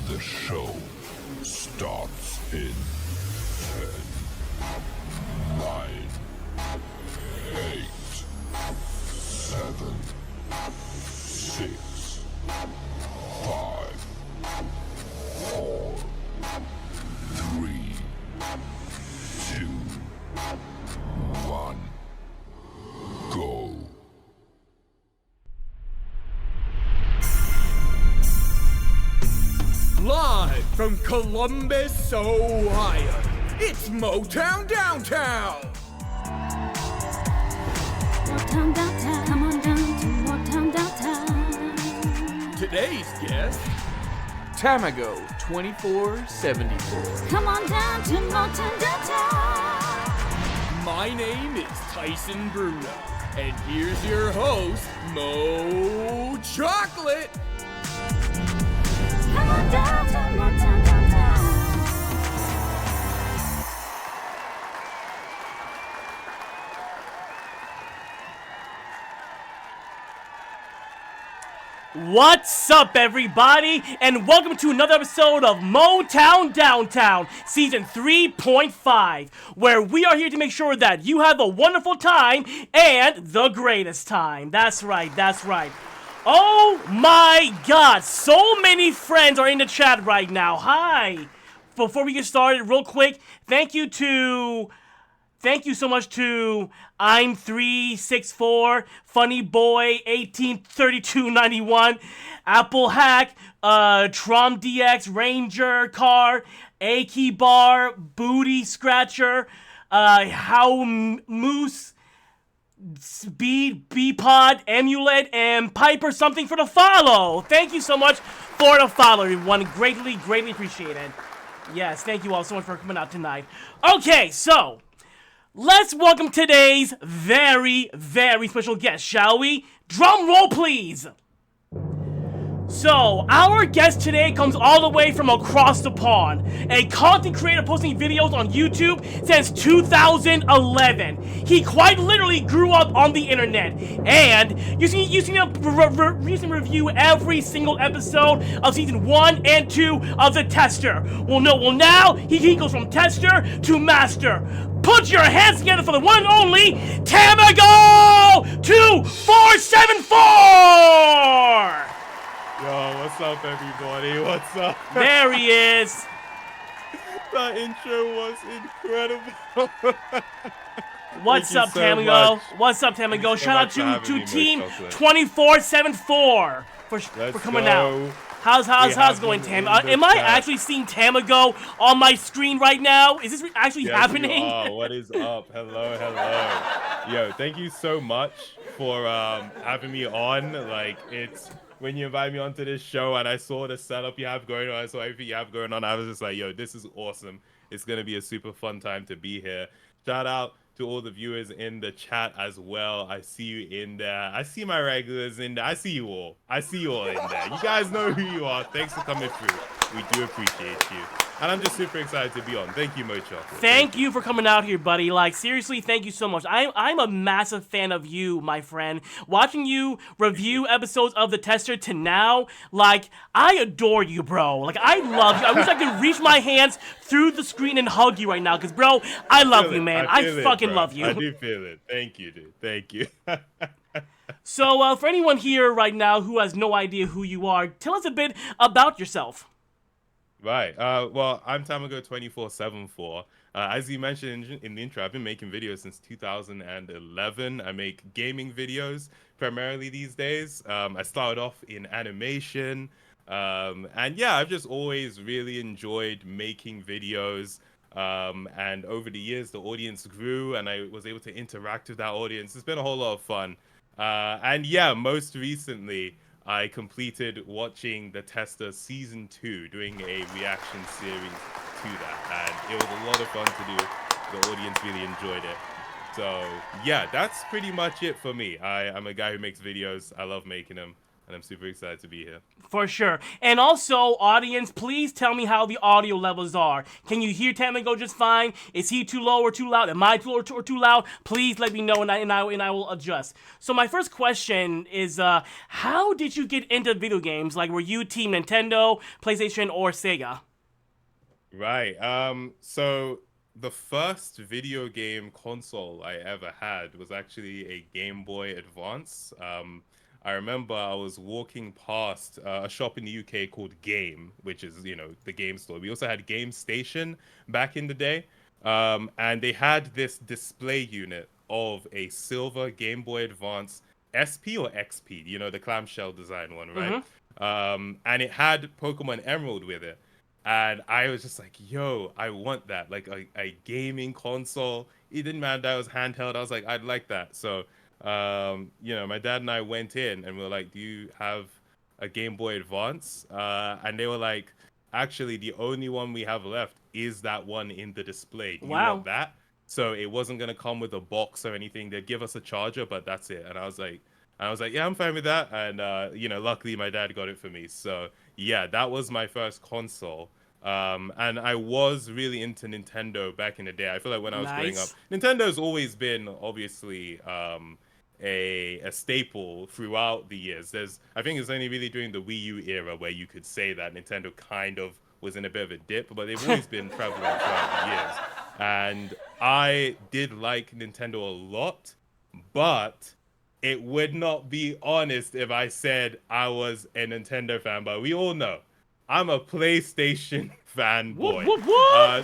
The show starts in 10, 9, 8, 7, 6, 5, 4, 3, 2, 1, go. Live from Columbus, Ohio, it's Motown Downtown! Motown Downtown, come on down to Motown Downtown. Today's guest, Tamago 2474. Come on down to Motown Downtown. My name is Tyson Bruno, and here's your host, Mo Chocolate! Come on down to Motown Downtown. What's up, everybody, and welcome to another episode of Motown Downtown, Season 3.5, where we are here to make sure that you have a wonderful time and the greatest time. That's right, that's right. Oh my god, so many friends are in the chat right now. Hi. Before we get started, real quick, thank you so much to I'm 364, Funny Boy 183291, Apple Hack, Trom DX, Ranger Car, Aki Bar, Booty Scratcher, How Moose, Speed, B-Pod, Amulet, and Piper something for the follow. Thank you so much for the follow, everyone. Greatly appreciated. Yes, thank you all so much for coming out tonight. Okay, so let's welcome today's very, very special guest, shall we? Drum roll, please! So, our guest today comes all the way from across the pond, a content creator posting videos on YouTube since 2011. He quite literally grew up on the internet, and you see him review every single episode of Season 1 and 2 of The Tester. Well, now he goes from Tester to Master. Put your hands together for the one and only Tamago 2474! Yo, what's up, everybody? What's up? There he is. That intro was incredible. What's up, so Tamago? much. What's up, Tamago? Shout out so much for to having me, Team Mo 2474 for coming out. How's going, Tam? Am I actually seeing Tamago on my screen right now? Is this actually happening? What is up? Hello. Yo, thank you so much for having me on. Like, it's when you invited me onto this show and I saw the setup you have going on, I saw everything you have going on, I was just like, yo, this is awesome. It's going to be a super fun time to be here. Shout out to all the viewers in the chat as well. I see you in there. I see my regulars in there. I see you all in there. You guys know who you are. Thanks for coming through. We do appreciate you. And I'm just super excited to be on. Thank you, Mocho. Thank you for coming out here, buddy. Like, seriously, thank you so much. I'm a massive fan of you, my friend. Watching you review episodes of The Tester to now, like, I adore you, bro. Like, I love you. I wish I could reach my hands through the screen and hug you right now, because, bro, I love you, man. I fucking love you. I do feel it. Thank you, dude. Thank you. So, for anyone here right now who has no idea who you are, tell us a bit about yourself. Right. Well, I'm Tamago 2474. As you mentioned in the intro, I've been making videos since 2011. I make gaming videos primarily these days. I started off in animation. And yeah, I've just always really enjoyed making videos. And over the years, the audience grew and I was able to interact with that audience. It's been a whole lot of fun. And yeah, most recently, I completed watching The Tester Season 2, doing a reaction series to that, and it was a lot of fun to do. The audience really enjoyed it. So yeah, that's pretty much it for me. I'm a guy who makes videos. I love making them. and I'm super excited to be here. For sure. And also, audience, please tell me how the audio levels are. Can you hear Tamago just fine? Is he too low or too loud? Am I too low or too loud? Please let me know, and I will adjust. So my first question is, how did you get into video games? Like, were you Team Nintendo, PlayStation, or Sega? Right. So the first video game console I ever had was actually a Game Boy Advance. I remember I was walking past a shop in the UK called Game, which is, the game store. We also had Game Station back in the day. And they had this display unit of a silver Game Boy Advance SP or XP, the clamshell design one, right? And it had Pokemon Emerald with it. And I was just like, yo, I want that. Like a gaming console. It didn't matter that it was handheld. I was like, I'd like that. So, my dad and I went in and we were like, do you have a Game Boy Advance? And they were like, actually, the only one we have left is that one in the display. Do you want that? So it wasn't going to come with a box or anything. They'd give us a charger, but that's it. And I was like, yeah, I'm fine with that. And, luckily my dad got it for me. So yeah, that was my first console. And I was really into Nintendo back in the day. I feel like when I was growing up, Nintendo's always been obviously a staple throughout the years. I think it's only really during the Wii U era where you could say that Nintendo kind of was in a bit of a dip, but they've always been prevalent throughout the years. And I did like Nintendo a lot, but it would not be honest if I said I was a Nintendo fan. But we all know I'm a PlayStation fanboy.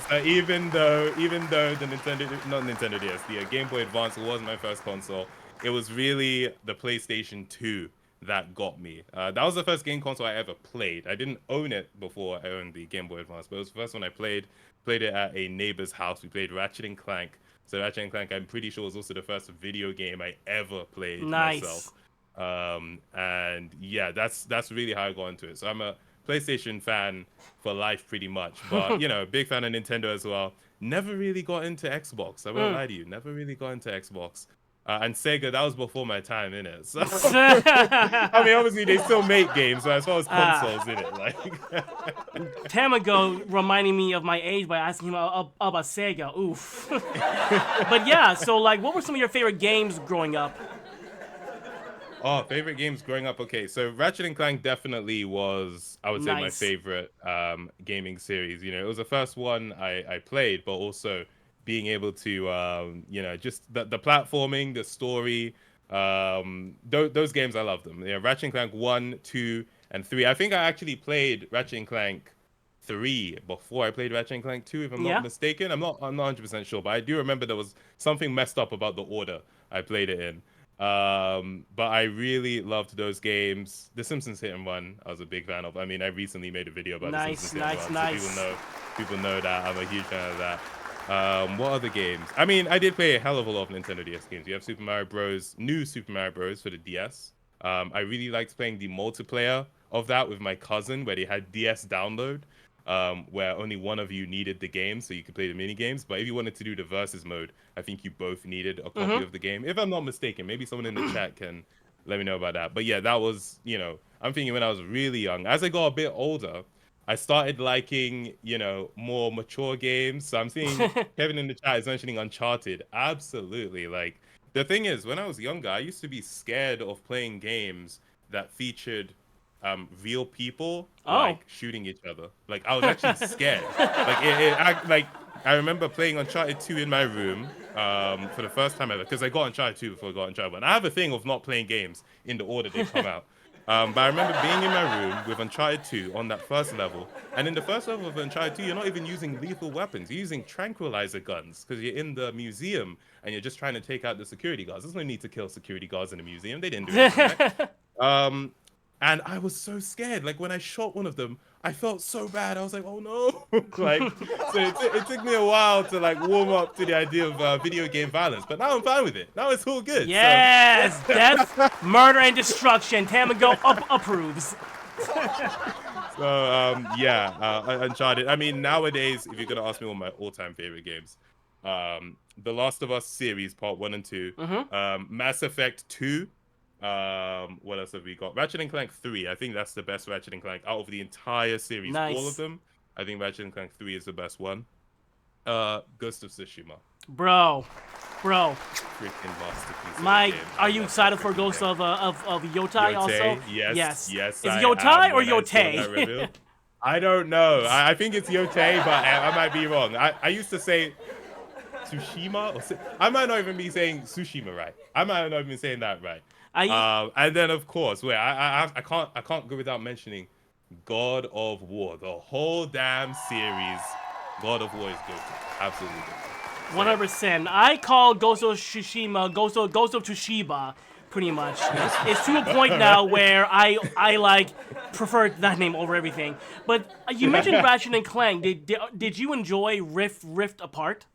So even though the Nintendo DS, the Game Boy Advance was my first console, it was really the PlayStation 2 that got me. That was the first game console I ever played. I didn't own it before I owned the Game Boy Advance, but it was the first one I played. Played it at a neighbor's house. We played Ratchet and Clank. So Ratchet and Clank, I'm pretty sure, was also the first video game I ever played myself. And yeah, that's really how I got into it. So I'm a PlayStation fan for life, pretty much. But big fan of Nintendo as well. Never really got into Xbox. I won't lie to you. Never really got into Xbox. And Sega, that was before my time, innit? So, I mean, obviously they still make games, so as far as consoles, innit? Like, Tamago reminding me of my age by asking him about Sega. Oof. But yeah, so like, what were some of your favorite games growing up? Oh, favorite games growing up. Okay, so Ratchet and Clank definitely was, I would say, my favorite gaming series. It was the first one I played, but also being able to, just the platforming, the story, those games, I love them. Ratchet and Clank 1, 2, and 3. I think I actually played Ratchet and Clank 3 before I played Ratchet and Clank 2, if I'm not mistaken. I'm not 100% sure, but I do remember there was something messed up about the order I played it in. But I really loved those games. The Simpsons Hit and Run, I was a big fan of. I mean, I recently made a video about the Simpsons Hit and Run, so people know that I'm a huge fan of that. What other games? I mean, I did play a hell of a lot of Nintendo DS games. You have Super Mario Bros, new Super Mario Bros for the DS. I really liked playing the multiplayer of that with my cousin, where they had DS download, where only one of you needed the game, so you could play the mini games. But if you wanted to do the versus mode, I think you both needed a copy of the game. If I'm not mistaken, maybe someone in the chat can let me know about that. But yeah, that was, I'm thinking when I was really young. As I got a bit older, I started liking, more mature games. So I'm seeing Kevin in the chat is mentioning Uncharted. Absolutely. Like, the thing is, when I was younger, I used to be scared of playing games that featured real people like shooting each other. Like, I was actually scared. Like, I remember playing Uncharted 2 in my room for the first time ever, because I got Uncharted 2 before I got Uncharted 1. I have a thing of not playing games in the order they come out. But I remember being in my room with Uncharted 2 on that first level. And in the first level of Uncharted 2, you're not even using lethal weapons. You're using tranquilizer guns because you're in the museum and you're just trying to take out the security guards. There's no need to kill security guards in a museum. They didn't do anything, right? And I was so scared. Like, when I shot one of them, I felt so bad. I was like, oh no. Like, so it took me a while to like warm up to the idea of video game violence. But now I'm fine with it. Now it's all good. Yes, so. Death, murder, and destruction. Tamago approves. So, Uncharted. I mean, nowadays, if you're going to ask me what my all-time favorite games, The Last of Us series, part 1 and 2, Mass Effect 2, What else have we got? Ratchet and Clank 3. I think that's the best Ratchet and Clank out of the entire series. All of Nice. them. I think Ratchet and Clank 3 is the best one. Ghost of Tsushima. Bro. Freaking masterpiece. Mike, of a game. are I you love excited that for freaking Ghost game. of Yotai also? Yes. Is I it Yotai am. or When I saw that Yotei? reveal. I don't know. I think it's Yotei, but I might be wrong. I used to say Tsushima. I might not even be saying Tsushima right. I might not even be saying that right. And then of course, wait, I can't go without mentioning God of War. The whole damn series, God of War is good. Absolutely good. 100%. I call Ghost of Tsushima Ghost of Tsushima, pretty much. It's to a point now where I like prefer that name over everything. But you mentioned Ratchet and Clank. Did you enjoy Rift Apart?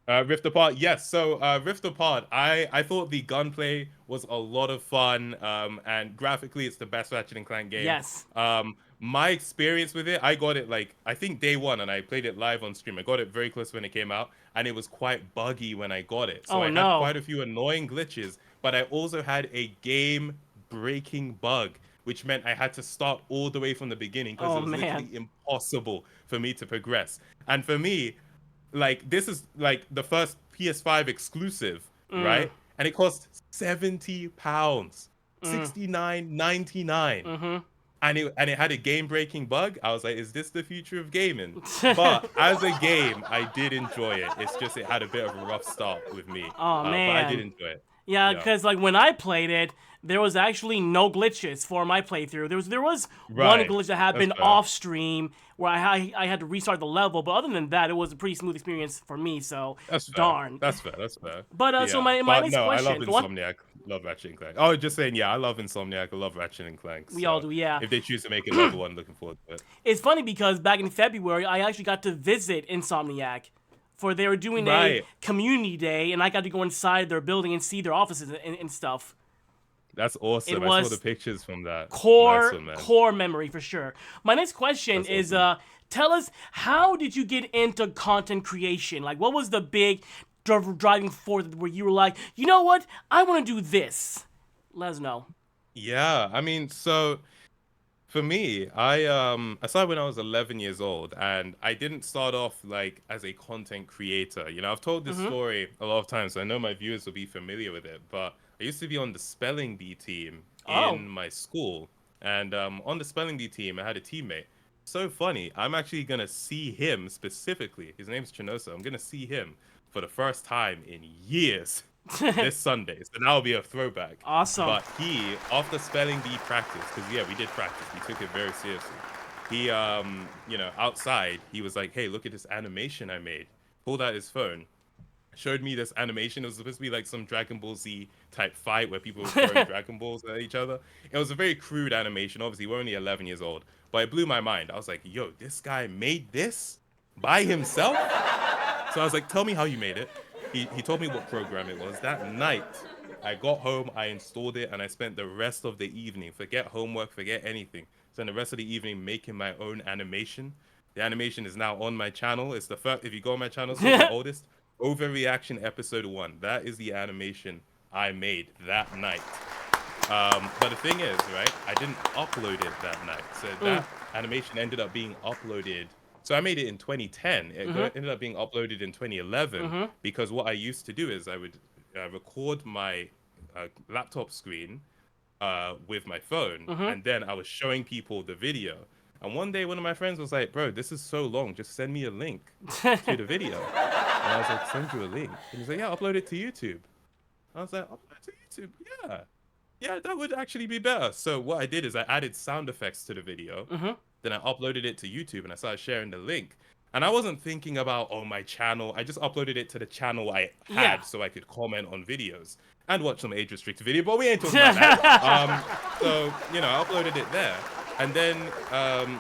Rift Apart, yes. So Rift Apart, I thought the gunplay was a lot of fun, and graphically, it's the best Ratchet and Clank game. Yes. My experience with it, I got it like I think day one, and I played it live on stream. I got it very close when it came out, and it was quite buggy when I got it. So Oh, I had no. quite a few annoying glitches, but I also had a game-breaking bug, which meant I had to start all the way from the beginning because Oh, it was man. literally impossible for me to progress. And for me, like this is like the first PS5 exclusive, right? And it cost £70, 69.99. And it had a game-breaking bug. I was like, is this the future of gaming? But as a game, I did enjoy it. It's just it had a bit of a rough start with me. Oh, But I did man. enjoy it. Yeah, Yeah. because like when I played it, there was actually no glitches for my playthrough. There was one Right. glitch that That's happened fair. off stream where I had to restart the level, but other than that, it was a pretty smooth experience for me. So That's fair. darn. That's fair. But so my next no, I question. love Go on. Insomniac. Love Ratchet and Clank. Oh, just saying, yeah, I love Insomniac. I love Ratchet and Clank. We all so do, yeah. If they choose to make another one, looking forward to it. It's funny because back in February, I actually got to visit Insomniac. For they were doing a Right. community day, and I got to go inside their building and see their offices and stuff. That's awesome. It I saw was the pictures from that. Core Nice one, man. core memory for sure. My next question That's is awesome. tell us, how did you get into content creation? Like, what was the big driving force where you were like, you know what, I want to do this? Let us know. Yeah, I mean, so for me, I started when I was 11 years old, and I didn't start off like as a content creator. You know, I've told this story a lot of times, so I know my viewers will be familiar with it. But I used to be on the spelling bee team Oh. in my school, and on the spelling bee team, I had a teammate. So funny, I'm actually gonna see him specifically. His name's Chinosa. I'm gonna see him for the first time in years this Sunday. So that'll be a throwback. Awesome. But he, after spelling bee practice, because yeah, we did practice, we took it very seriously. He, you know, outside, he was like, "Hey, look at this animation I made." Pulled out his phone, showed me this animation. It was supposed to be like some Dragon Ball Z type fight where people were throwing Dragon Balls at each other. It was a very crude animation. Obviously, we're only 11 years old, but it blew my mind. I was like, "Yo, this guy made this by himself?" So I was like, "Tell me how you made it." He told me what program it was. That night, I got home, I installed it, and I spent the rest of the evening, forget homework, forget anything, spent the rest of the evening making my own animation. The animation is now on my channel. It's the first, if you go on my channel, it's the oldest, Overreaction Episode 1. That is the animation I made that night. But the thing is, right, I didn't upload it that night. So that animation ended up being uploaded. So I made it in 2010. It ended up being uploaded in 2011 because what I used to do is I would record my laptop screen with my phone, and then I was showing people the video. And one day, one of my friends was like, "Bro, this is so long. Just send me a link to the video." And I was like, "Send you a link?" And he's like, "Yeah, upload it to YouTube." I was like, "Upload it to YouTube? Yeah, that would actually be better." So what I did is I added sound effects to the video. Then I uploaded it to YouTube and I started sharing the link. And I wasn't thinking about, oh, my channel. I just uploaded it to the channel I had so I could comment on videos and watch some age-restricted video. But we ain't talking about that. So, you know, I uploaded it there. And then,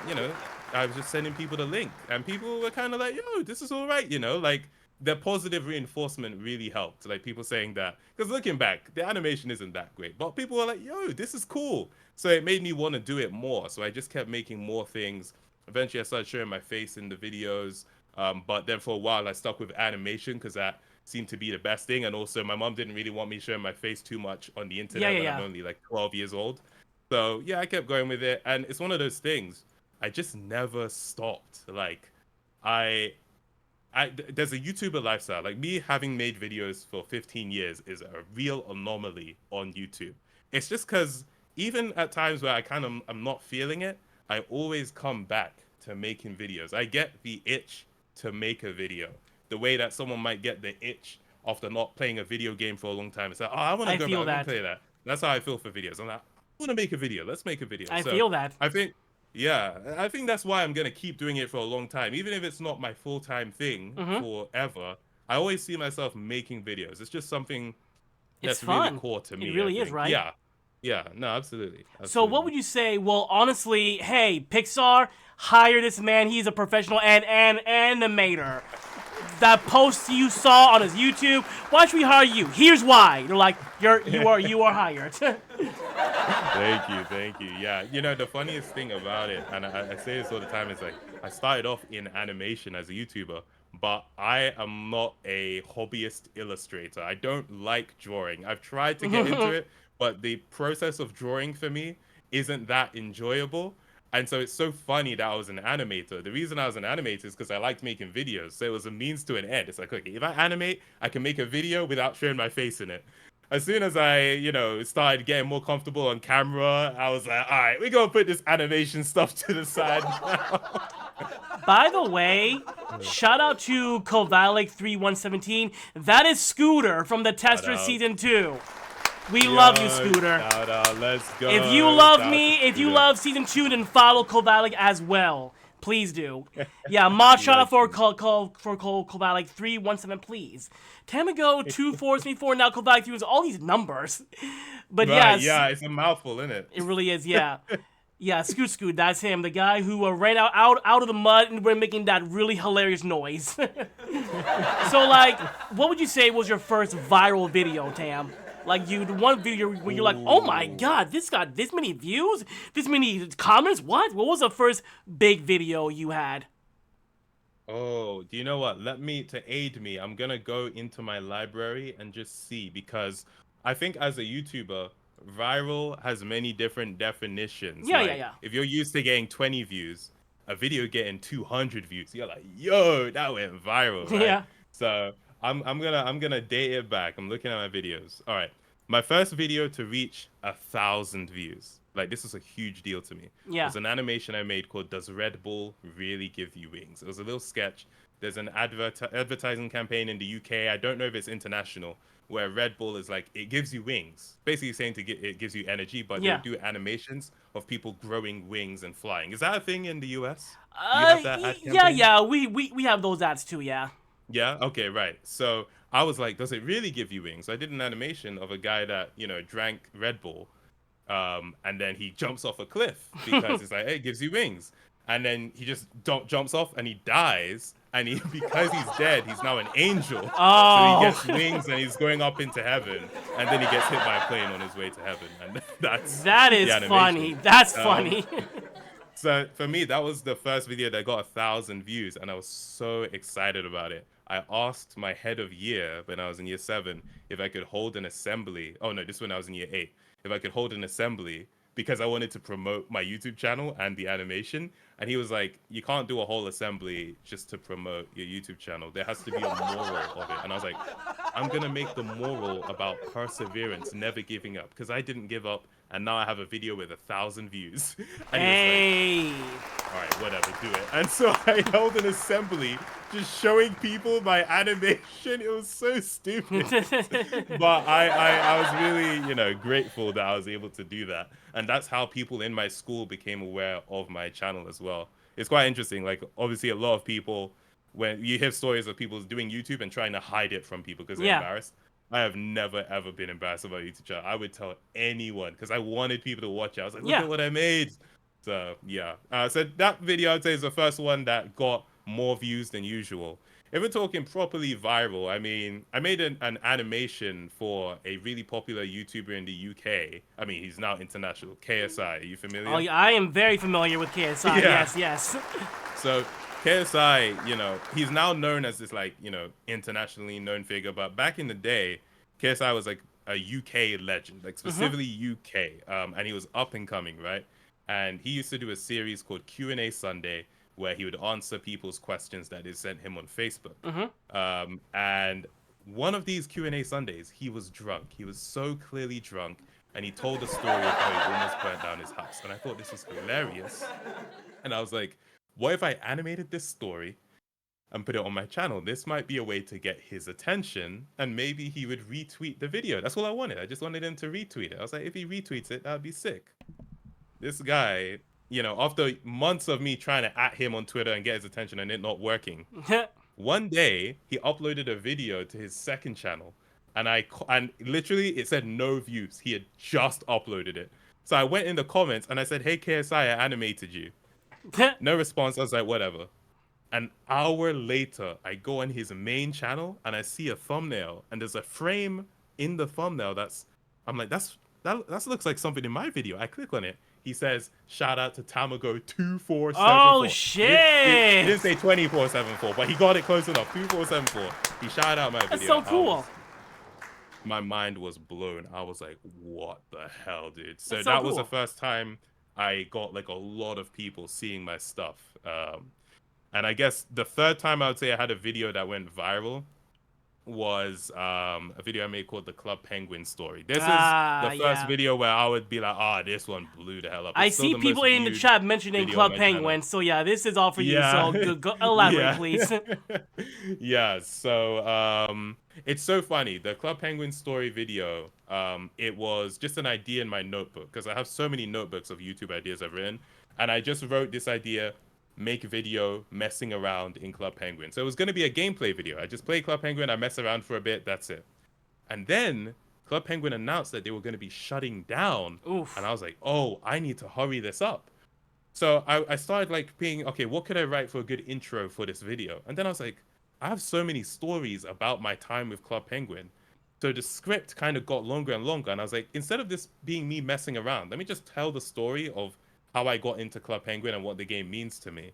you know, I was just sending people the link. And people were kind of like, yo, this is all right, you know? Like, the positive reinforcement really helped. Like, people saying that. Because looking back, the animation isn't that great. But people were like, yo, this is cool. So it made me want to do it more. So I just kept making more things. Eventually, I started showing my face in the videos. But then for a while, I stuck with animation because that seemed to be the best thing. And also, my mom didn't really want me showing my face too much on the internet Yeah, yeah, when yeah. I'm only like 12 years old. So yeah, I kept going with it, and it's one of those things. I just never stopped. Like, I there's a YouTuber lifestyle. Like me having made videos for 15 years is a real anomaly on YouTube. It's just because even at times where I'm not feeling it, I always come back to making videos. I get the itch to make a video. The way that someone might get the itch after not playing a video game for a long time. It's like, oh, I want to I go feel back and that. play that. That's how I feel for videos. I'm like, I want to make a video. Let's make a video. I So feel that. I think yeah, I think that's why I'm gonna keep doing it for a long time, even if it's not my full-time thing Mm-hmm. forever. I always see myself making videos. It's just something It's that's really fun. core to me. It really I is, think. right? Yeah, yeah, no, absolutely. So what Absolutely. would you say? Well, honestly, hey, Pixar, hire this man. He's a professional and animator. That post you saw on his YouTube, why should we hire you? Here's why. They're like, you are hired. Thank you. Yeah, you know the funniest thing about it, and I say this all the time, is like I started off in animation as a YouTuber, but I am not a hobbyist illustrator. I don't like drawing. I've tried to get into it, but the process of drawing for me isn't that enjoyable. And so it's so funny that I was an animator. The reason I was an animator is because I liked making videos. So it was a means to an end. It's like, okay, if I animate, I can make a video without showing my face in it. As soon as I, started getting more comfortable on camera, I was like, all right, we're going to put this animation stuff to the side now. By the way, shout out to Kovalik3117. That is Scooter from the Tester out. Season 2. We love you, Yo, Scooter. Shout out, let's go. If you love Shout out me, to if you Scooter. love Season 2, then follow Kovalik as well. Please do. Yeah, mod shout out for Kovalik3117, please. Tamago 2434, now Kovalik 3 was all these numbers. But Right, yes, yeah, it's a mouthful, isn't it? it really is, yeah. Yeah, Scoot, that's him, the guy who ran out of the mud and we're making that really hilarious noise. So, like, what would you say was your first viral video, Tam? Like, the one video where you're like, oh my god, this got this many views? This many comments? What? What was the first big video you had? Oh, do you know what? To aid me, I'm gonna go into my library and just see, because I think as a YouTuber, viral has many different definitions. Yeah, Like, yeah, yeah. If you're used to getting 20 views, a video getting 200 views, you're like, yo, that went viral, right? Yeah. So I'm gonna date it back. I'm looking at my videos. All right, my first video to reach 1,000 views. Like, this was a huge deal to me. Yeah. It was an animation I made called "Does Red Bull Really Give You Wings?" It was a little sketch. There's an advertising campaign in the UK. I don't know if it's international, where Red Bull is like, it gives you wings, basically saying it gives you energy, but Yeah. they do animations of people growing wings and flying. Is that a thing in the US? Do you Uh, have that ad yeah, campaign? yeah, we have those ads too, yeah. Yeah. Okay. Right. So I was like, does it really give you wings? So I did an animation of a guy that drank Red Bull, and then he jumps off a cliff because it's like, hey, it gives you wings, and then he just jumps off and he dies, and he because he's dead, he's now an angel. Oh. So he gets wings and he's going up into heaven, and then he gets hit by a plane on his way to heaven, and That the is animation. funny. That's funny. So for me, that was the first video that got 1,000 views, and I was so excited about it. I asked my head of year when I was in year 7 if I could hold an assembly. Oh no, this is when I was in year 8. If I could hold an assembly because I wanted to promote my YouTube channel and the animation. And he was like, you can't do a whole assembly just to promote your YouTube channel. There has to be a moral of it. And I was like, I'm going to make the moral about perseverance, never giving up, because I didn't give up. And now I have a video with 1,000 views. And he was like, Hey. all right, whatever, do it. And so I held an assembly just showing people my animation. It was so stupid. But I was really, grateful that I was able to do that. And that's how people in my school became aware of my channel as well. It's quite interesting. Like, obviously, a lot of people, when you hear stories of people doing YouTube and trying to hide it from people because they're embarrassed. I have never, ever been embarrassed about YouTube channel. I would tell anyone because I wanted people to watch it. I was like, look at what I made. So, yeah. So that video, I'd say, is the first one that got more views than usual. If we're talking properly viral, I mean, I made an animation for a really popular YouTuber in the UK. I mean, he's now international. KSI, are you familiar? Oh, yeah, I am very familiar with KSI. Yeah. Yes. So KSI, he's now known as this like, internationally known figure. But back in the day, KSI was like a UK legend, like specifically UK. And he was up and coming, right? And he used to do a series called Q&A Sunday, where he would answer people's questions that they sent him on Facebook. And one of these Q&A Sundays, he was drunk. He was so clearly drunk, and he told a story of how he almost burnt down his house. And I thought this was hilarious. And I was like, what if I animated this story and put it on my channel? This might be a way to get his attention, and maybe he would retweet the video. That's all I wanted. I just wanted him to retweet it. I was like, if he retweets it, that'd be sick. This guy, after months of me trying to at him on Twitter and get his attention and it not working, one day he uploaded a video to his second channel, and literally it said no views. He had just uploaded it. So I went in the comments and I said, hey KSI, I animated you. No response. I was like, whatever. An hour later, I go on his main channel and I see a thumbnail, and there's a frame in the thumbnail I'm like, that looks like something in my video. I click on it. He says, shout out to Tamago2474. Oh, shit. He didn't say 2474, but he got it close enough. 2474. He shouted out my video. That's so cool. My mind was blown. I was like, what the hell, dude? So That's that so was cool. the first time I got like a lot of people seeing my stuff. And I guess the third time I would say I had a video that went viral was a video I made called The Club Penguin Story. This is the first video where I would be like, this one blew the hell up. I see people in the chat mentioning Club Penguin, so yeah, this is all for you, so go elaborate, please. Yeah, so it's so funny. The Club Penguin Story video, it was just an idea in my notebook, because I have so many notebooks of YouTube ideas I've written, and I just wrote this idea, make a video messing around in Club Penguin. So it was going to be a gameplay video. I just play Club Penguin, I mess around for a bit, that's it. And then Club Penguin announced that they were going to be shutting down. Oof. And I was like, oh, I need to hurry this up. So I started like being, okay, what could I write for a good intro for this video? And then I was like, I have so many stories about my time with Club Penguin. So the script kind of got longer and longer. And I was like, instead of this being me messing around, let me just tell the story of how I got into Club Penguin and what the game means to me.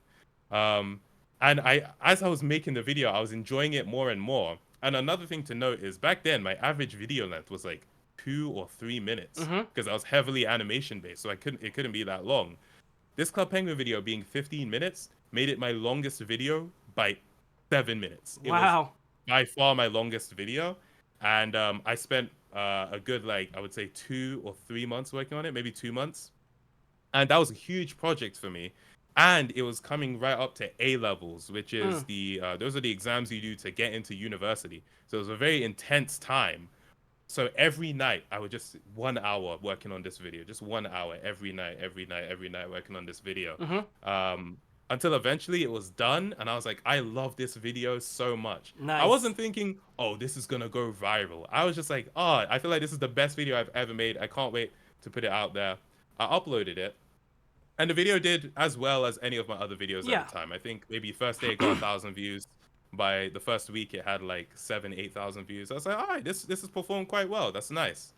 And as I was making the video, I was enjoying it more and more. And another thing to note is back then, my average video length was like 2 or 3 minutes, because I was heavily animation based, so it couldn't be that long. This Club Penguin video being 15 minutes made it my longest video by 7 minutes. It was by far my longest video. And I spent a good, I would say 2 or 3 months working on it, maybe 2 months. And that was a huge project for me. And it was coming right up to A levels, which is those are the exams you do to get into university. So it was a very intense time. So every night I would just 1 hour working on this video, just 1 hour every night working on this video. Until eventually it was done. And I was like, I love this video so much. Nice. I wasn't thinking, oh, this is going to go viral. I was just like, I feel like this is the best video I've ever made. I can't wait to put it out there. I uploaded it. And the video did as well as any of my other videos at the time. I think maybe first day it got 1,000 views. By the first week, it had like 7,000-8,000 views. I was like, all right, this has performed quite well. That's nice.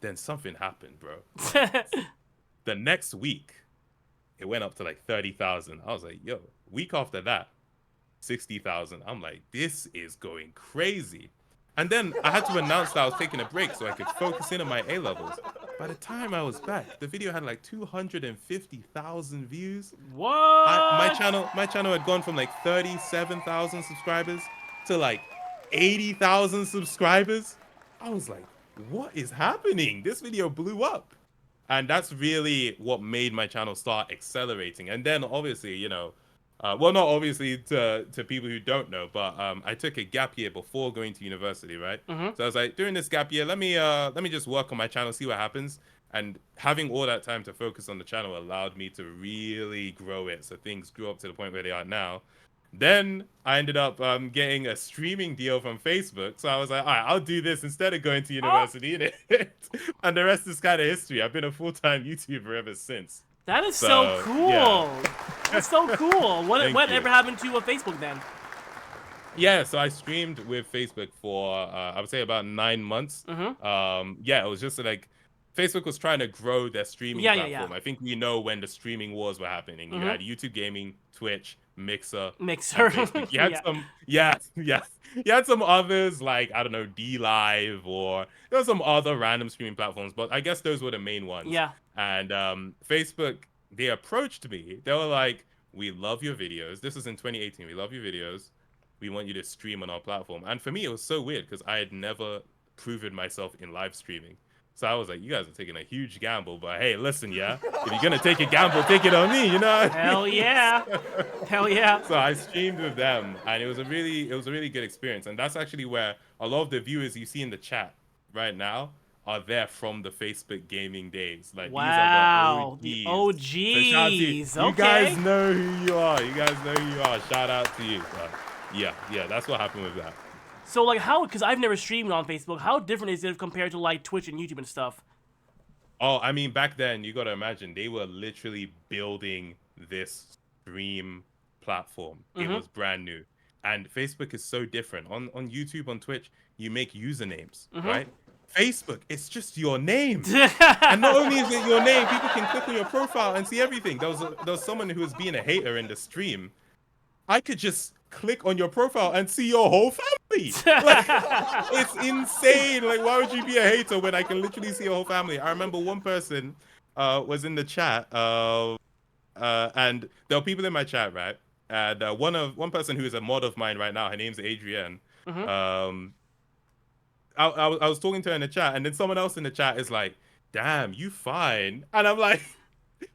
Then something happened, bro. The next week, it went up to like 30,000. I was like, yo, week after that, 60,000. I'm like, this is going crazy. And then I had to announce that I was taking a break so I could focus in on my A levels. By the time I was back, the video had like 250,000 views. What? My channel had gone from like 37,000 subscribers to like 80,000 subscribers. I was like, what is happening? This video blew up. And that's really what made my channel start accelerating. And then obviously, well, not obviously to people who don't know, but I took a gap year before going to university, right? So I was like, during this gap year, let me just work on my channel, see what happens. And having all that time to focus on the channel allowed me to really grow it. So things grew up to the point where they are now. Then I ended up getting a streaming deal from Facebook. So I was like, all right, I'll do this instead of going to university. And the rest is kind of history. I've been a full-time YouTuber ever since. That is so cool. Yeah. That's so cool. What Thank whatever you. happened to Facebook then? Yeah, so I streamed with Facebook for I would say about 9 months. Yeah, it was just like Facebook was trying to grow their streaming Yeah, yeah, platform. yeah. I think we know when the streaming wars were happening. You had YouTube Gaming, Twitch, Mixer, Mixer. and Facebook. You had Yeah. some, yeah, yeah. You had some others like I don't know, D Live, or there were some other random streaming platforms, but I guess those were the main ones. Yeah. And Facebook, they approached me. They were like, "We love your videos. This was in 2018. We love your videos. We want you to stream on our platform." And for me, it was so weird because I had never proven myself in live streaming. So I was like, you guys are taking a huge gamble, but hey, listen, yeah, if you're gonna take a gamble, take it on me, you know? Hell yeah. Hell yeah. So I streamed with them, and it was a really good experience. And that's actually where a lot of the viewers you see in the chat right now are there from the Facebook gaming days. Like Wow, these the are the OGs. So shout out to you. OGs. You Okay. guys know who you are. You guys know who you are. Shout out to you. But yeah, that's what happened with that. So like how? Because I've never streamed on Facebook. How different is it compared to like Twitch and YouTube and stuff? Oh, I mean, back then you gotta imagine they were literally building this stream platform. It was brand new, and Facebook is so different. On YouTube, on Twitch, you make usernames, right? Facebook, it's just your name, and not only is it your name, people can click on your profile and see everything. There was someone who was being a hater in the stream. I could just click on your profile and see your whole family. Like, it's insane. Like, why would you be a hater when I can literally see your whole family? I remember one person was in the chat, and there were people in my chat, right? And one person who is a mod of mine right now, her name's Adrienne. I was talking to her in the chat, and then someone else in the chat is like, "Damn, you fine?" And I'm like,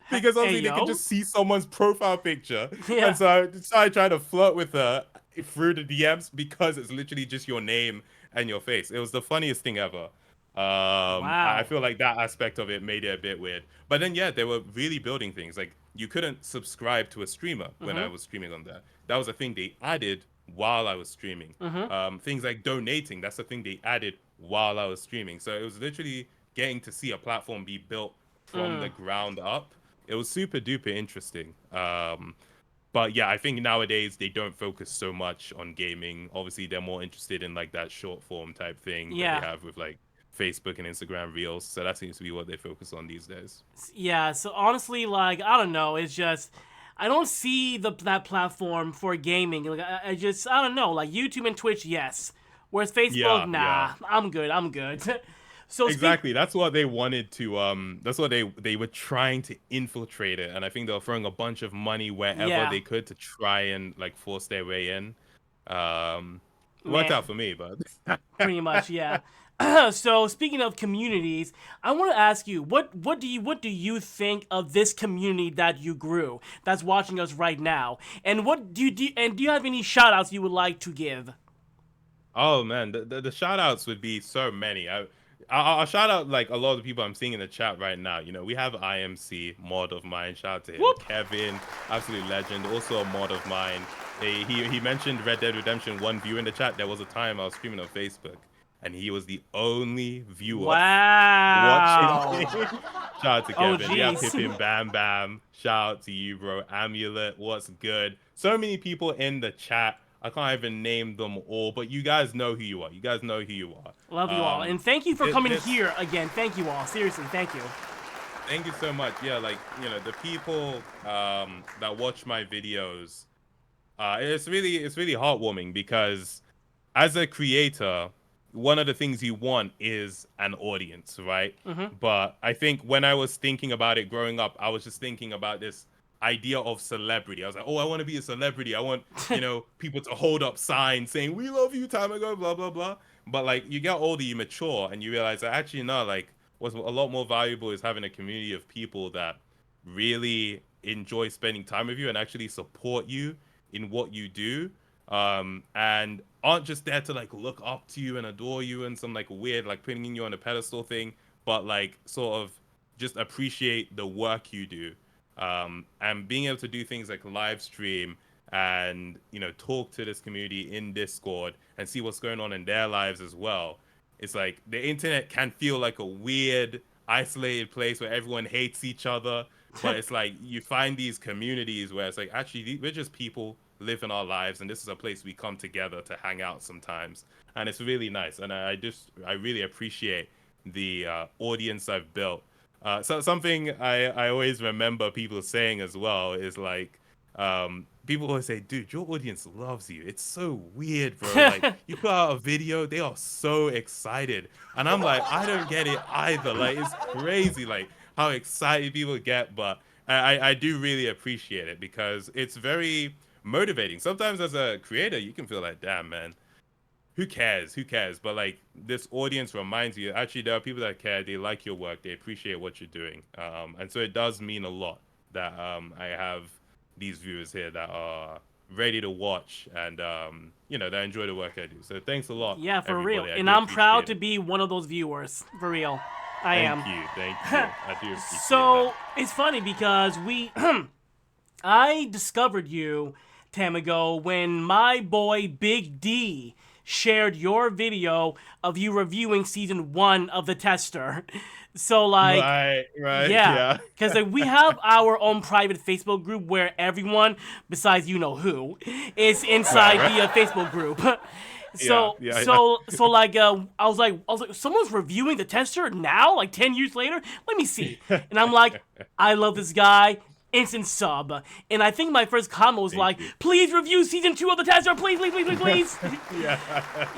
because obviously they can just see someone's profile picture. Yeah. And so I tried to flirt with her through the DMs because it's literally just your name and your face. It was the funniest thing ever. Wow. I feel like that aspect of it made it a bit weird. But then, yeah, they were really building things. Like, you couldn't subscribe to a streamer when I was streaming on there. That was a thing they added while I was streaming. Things like donating, that's the thing they added while I was streaming. So it was literally getting to see a platform be built from the ground up. It was super duper interesting. But yeah, I think nowadays they don't focus so much on gaming. Obviously, they're more interested in like that short form type thing that they have with like Facebook and Instagram Reels. So that seems to be what they focus on these days. Yeah. So honestly, like I don't know. It's just I don't see that platform for gaming. Like I don't know. Like YouTube and Twitch, yes. Whereas Facebook, nah. I'm good. So exactly, that's what they wanted to. That's what they were trying to infiltrate it, and I think they were throwing a bunch of money wherever they could to try and like force their way in. Worked out for me, but pretty much, yeah. So speaking of communities, I want to ask you, what do you think of this community that you grew, that's watching us right now, and do you have any shout outs you would like to give? Oh man, the shout outs would be so many. I'll shout out like a lot of the people I'm seeing in the chat right now. You know, we have IMC, mod of mine. Shout out to him. Whoop. Kevin, absolute legend, also a mod of mine. He mentioned Red Dead Redemption 1 view in the chat. There was a time I was streaming on Facebook, and he was the only viewer watching me. Shout out to Kevin. Oh, Yeah, geez. Pippin, Bam Bam. Shout out to you, bro. Amulet, what's good? So many people in the chat. I can't even name them all, but you guys know who you are. You guys know who you are. Love you all, and thank you for coming here again. Thank you all. Seriously, thank you. Thank you so much. Yeah, like, you know, the people that watch my videos, it's really heartwarming because as a creator, one of the things you want is an audience, right? But I think when I was thinking about it growing up, I was just thinking about this idea of celebrity. I was like, oh, I want to be a celebrity. I want, you know, people to hold up signs saying, "We love you, time ago," blah, blah, blah. But like, you get older, you mature, and you realize that actually, no, like, what's a lot more valuable is having a community of people that really enjoy spending time with you and actually support you in what you do, and aren't just there to like look up to you and adore you and some like weird like putting you on a pedestal thing, but like sort of just appreciate the work you do, and being able to do things like live stream and, you know, talk to this community in Discord and see what's going on in their lives as well. It's like the internet can feel like a weird isolated place where everyone hates each other, But it's like you find these communities where it's like actually we're just people living our lives, and this is a place we come together to hang out sometimes, and it's really nice. And I really appreciate the audience I've built. So something I always remember people saying as well is like, people always say, dude, your audience loves you. It's so weird, bro. Like, you put out a video, they are so excited. And I'm like, I don't get it either. Like, it's crazy, like, how excited people get. But I do really appreciate it because it's very motivating. Sometimes as a creator, you can feel like, damn, man, who cares? Who cares? But like this audience reminds you, actually, there are people that care. They like your work. They appreciate what you're doing. And so it does mean a lot that I have these viewers here that are ready to watch and that enjoy the work I do. So thanks a lot. Yeah, for everybody. real. I And do I'm proud to appreciate be one of those viewers. For real. I am. Thank you. I do appreciate So that. it's funny because I discovered you, Tamago, when my boy Big D shared your video of you reviewing season 1 of The Tester. So like, right, yeah, because like, we have our own private Facebook group where everyone, besides you know who, is inside the Facebook group. So like I was like someone's reviewing The Tester now, like 10 years later. Let me see, and I'm like, I love this guy. Instant sub, and I think my first comment was like, "Please review season 2 of The Tester, please."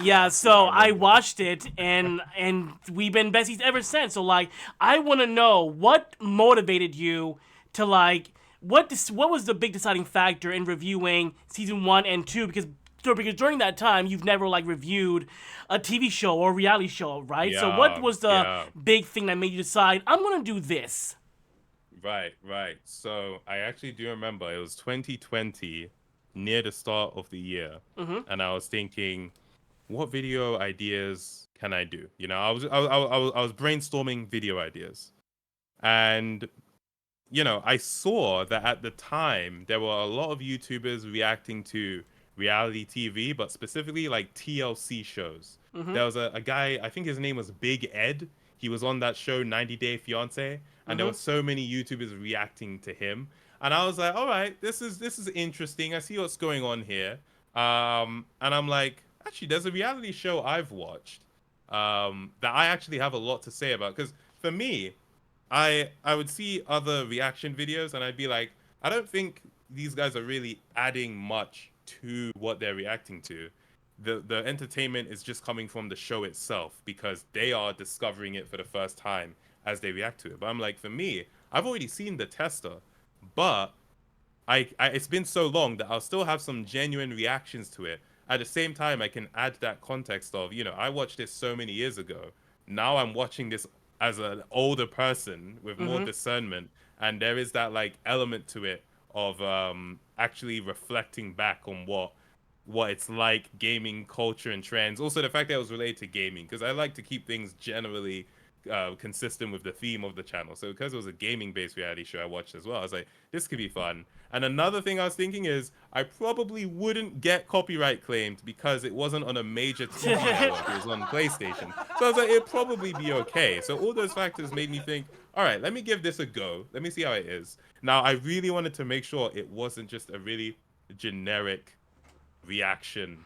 Yeah. So I watched it, and we've been besties ever since. So like, I want to know what motivated you to like, what was the big deciding factor in reviewing season 1 and 2? Because during that time, you've never like reviewed a TV show or reality show, right? So what was the big thing that made you decide I'm gonna do this? Right. So I actually do remember it was 2020, near the start of the year, and I was thinking, what video ideas can I do? You know, I was brainstorming video ideas, and I saw that at the time there were a lot of YouTubers reacting to reality TV, but specifically like TLC shows. There was a guy, I think his name was Big Ed. He was on that show 90 Day Fiance, and there were so many YouTubers reacting to him. And I was like, all right, this is interesting. I see what's going on here. And I'm like, actually, there's a reality show I've watched that I actually have a lot to say about. Because for me, I would see other reaction videos and I'd be like, I don't think these guys are really adding much to what they're reacting to. The entertainment is just coming from the show itself because they are discovering it for the first time as they react to it. But I'm like, for me, I've already seen The Tester, but I it's been so long that I'll still have some genuine reactions to it. At the same time, I can add that context of, I watched this so many years ago. Now I'm watching this as an older person with more discernment, and there is that like element to it of actually reflecting back on what it's like, gaming culture and trends. Also the fact that it was related to gaming, because I like to keep things generally consistent with the theme of the channel. So because it was a gaming based reality show I watched as well, I was like, this could be fun. And another thing I was thinking is I probably wouldn't get copyright claimed because it wasn't on a major TV network. It was on PlayStation. So I was like, it'd probably be okay. So all those factors made me think, all right, let me give this a go. Let me see how it is. Now, I really wanted to make sure it wasn't just a really generic reaction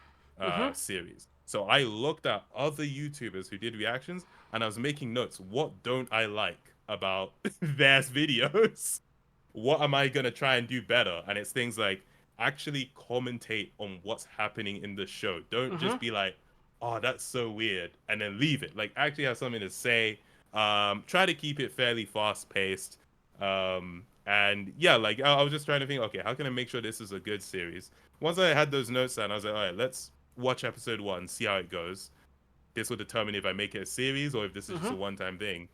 series. So I looked at other YouTubers who did reactions and I was making notes. What don't I like about their videos? What am I going to try and do better? And it's things like actually commentate on what's happening in the show. Don't just be like, oh, that's so weird, and then leave it. Like actually have something to say. Try to keep it fairly fast paced. And yeah, like I was just trying to think, okay, how can I make sure this is a good series? Once I had those notes down, I was like, all right, let's watch episode 1, see how it goes. This will determine if I make it a series or if this is just a one-time thing.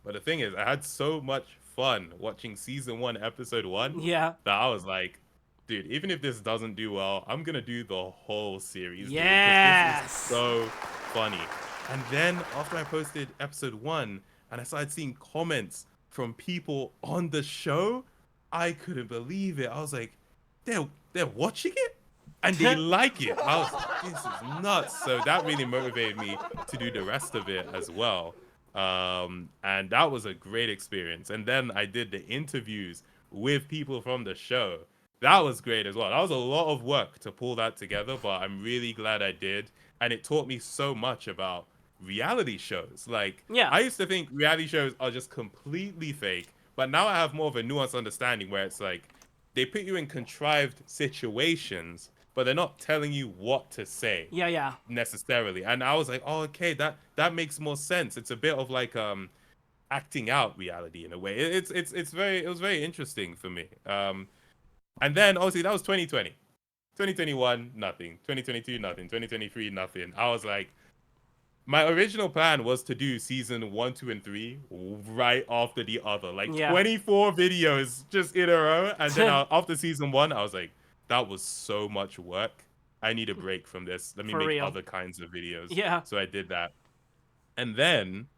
But the thing is, I had so much fun watching season 1, episode 1, that I was like, dude, even if this doesn't do well, I'm gonna do the whole series. Yes, this is so funny. And then after I posted episode 1, and I started seeing comments from people on the show, I couldn't believe it. I was like, they're watching it and they like it. I was like, this is nuts. So that really motivated me to do the rest of it as well. And that was a great experience. And then I did the interviews with people from the show. That was great as well. That was a lot of work to pull that together, but I'm really glad I did. And it taught me so much about reality shows. Like, Yeah. I used to think reality shows are just completely fake, but now I have more of a nuanced understanding where it's like they put you in contrived situations, but they're not telling you what to say Yeah. necessarily. And I was like, oh, okay, that makes more sense. It's a bit of like acting out reality in a way. It was very interesting for me. And then obviously that was 2020. 2021, nothing. 2022, nothing. 2023, nothing. I was like, my original plan was to do season 1, 2, and 3 right after the other, like Yeah. 24 videos just in a row. And then after season 1, I was like, that was so much work. I need a break from this. Let me For make real. other kinds of videos. Yeah. So I did that. And then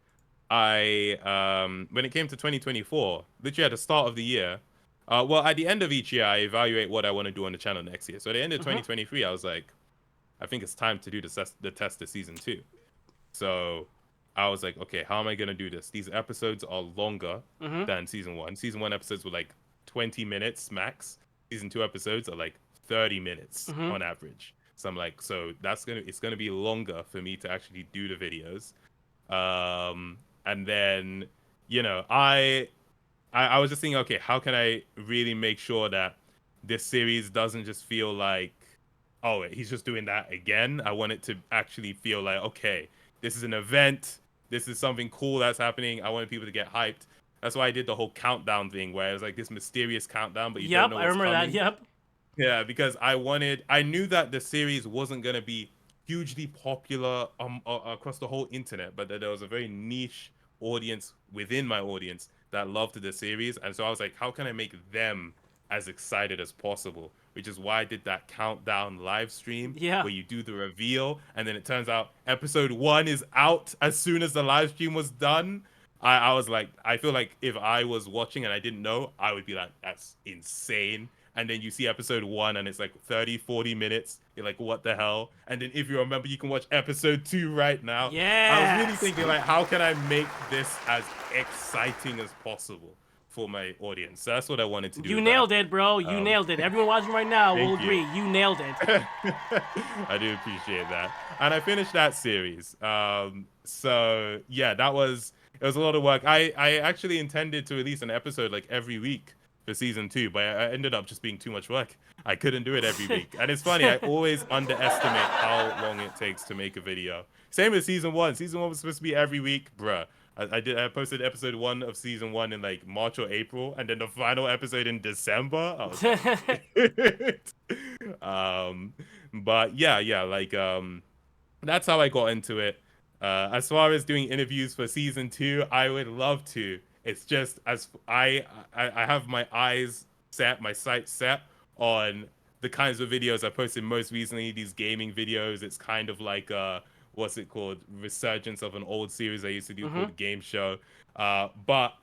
when it came to 2024, literally at the start of the year, well, at the end of each year, I evaluate what I want to do on the channel next year. So at the end of 2023, I was like, I think it's time to do the test of season 2. So I was like, okay, how am I gonna do this? These episodes are longer than season 1. Season 1 episodes were like 20 minutes max. Season 2 episodes are like 30 minutes on average. So I'm like, so it's gonna be longer for me to actually do the videos. And then, you know, I was just thinking, okay, how can I really make sure that this series doesn't just feel like, oh, he's just doing that again? I want it to actually feel like, okay, this is an event. This is something cool that's happening. I wanted people to get hyped. That's why I did the whole countdown thing, where it was like this mysterious countdown, but you don't know what's I remember coming. that. Yep. Yeah, because I knew that the series wasn't gonna be hugely popular across the whole internet, but that there was a very niche audience within my audience that loved the series, and so I was like, how can I make them as excited as possible? Which is why I did that countdown live stream where you do the reveal, and then it turns out episode 1 is out as soon as the live stream was done. I was like, I feel like if I was watching and I didn't know, I would be like, that's insane. And then you see episode 1 and it's like 30-40 minutes. You're like, what the hell? And then if you remember, you can watch episode 2 right now. Yes. I was really thinking, like, how can I make this as exciting as possible for my audience? So that's what I wanted to do. You nailed it, bro. You nailed it. Everyone watching right now will agree. You nailed it. I do appreciate that. And I finished that series. So yeah, it was a lot of work. I actually intended to release an episode like every week for season 2, but I ended up just being too much work. I couldn't do it every week. And it's funny, I always underestimate how long it takes to make a video. Same with season 1. Season 1 was supposed to be every week, bruh. I posted episode 1 of season 1 in like March or April, and then the final episode in December. I was like, but yeah, like that's how I got into it. As far as doing interviews for season 2, I would love to. It's just as I have my sights set on the kinds of videos I posted most recently. These gaming videos. It's kind of like what's it called? Resurgence of an old series I used to do called Game Show. But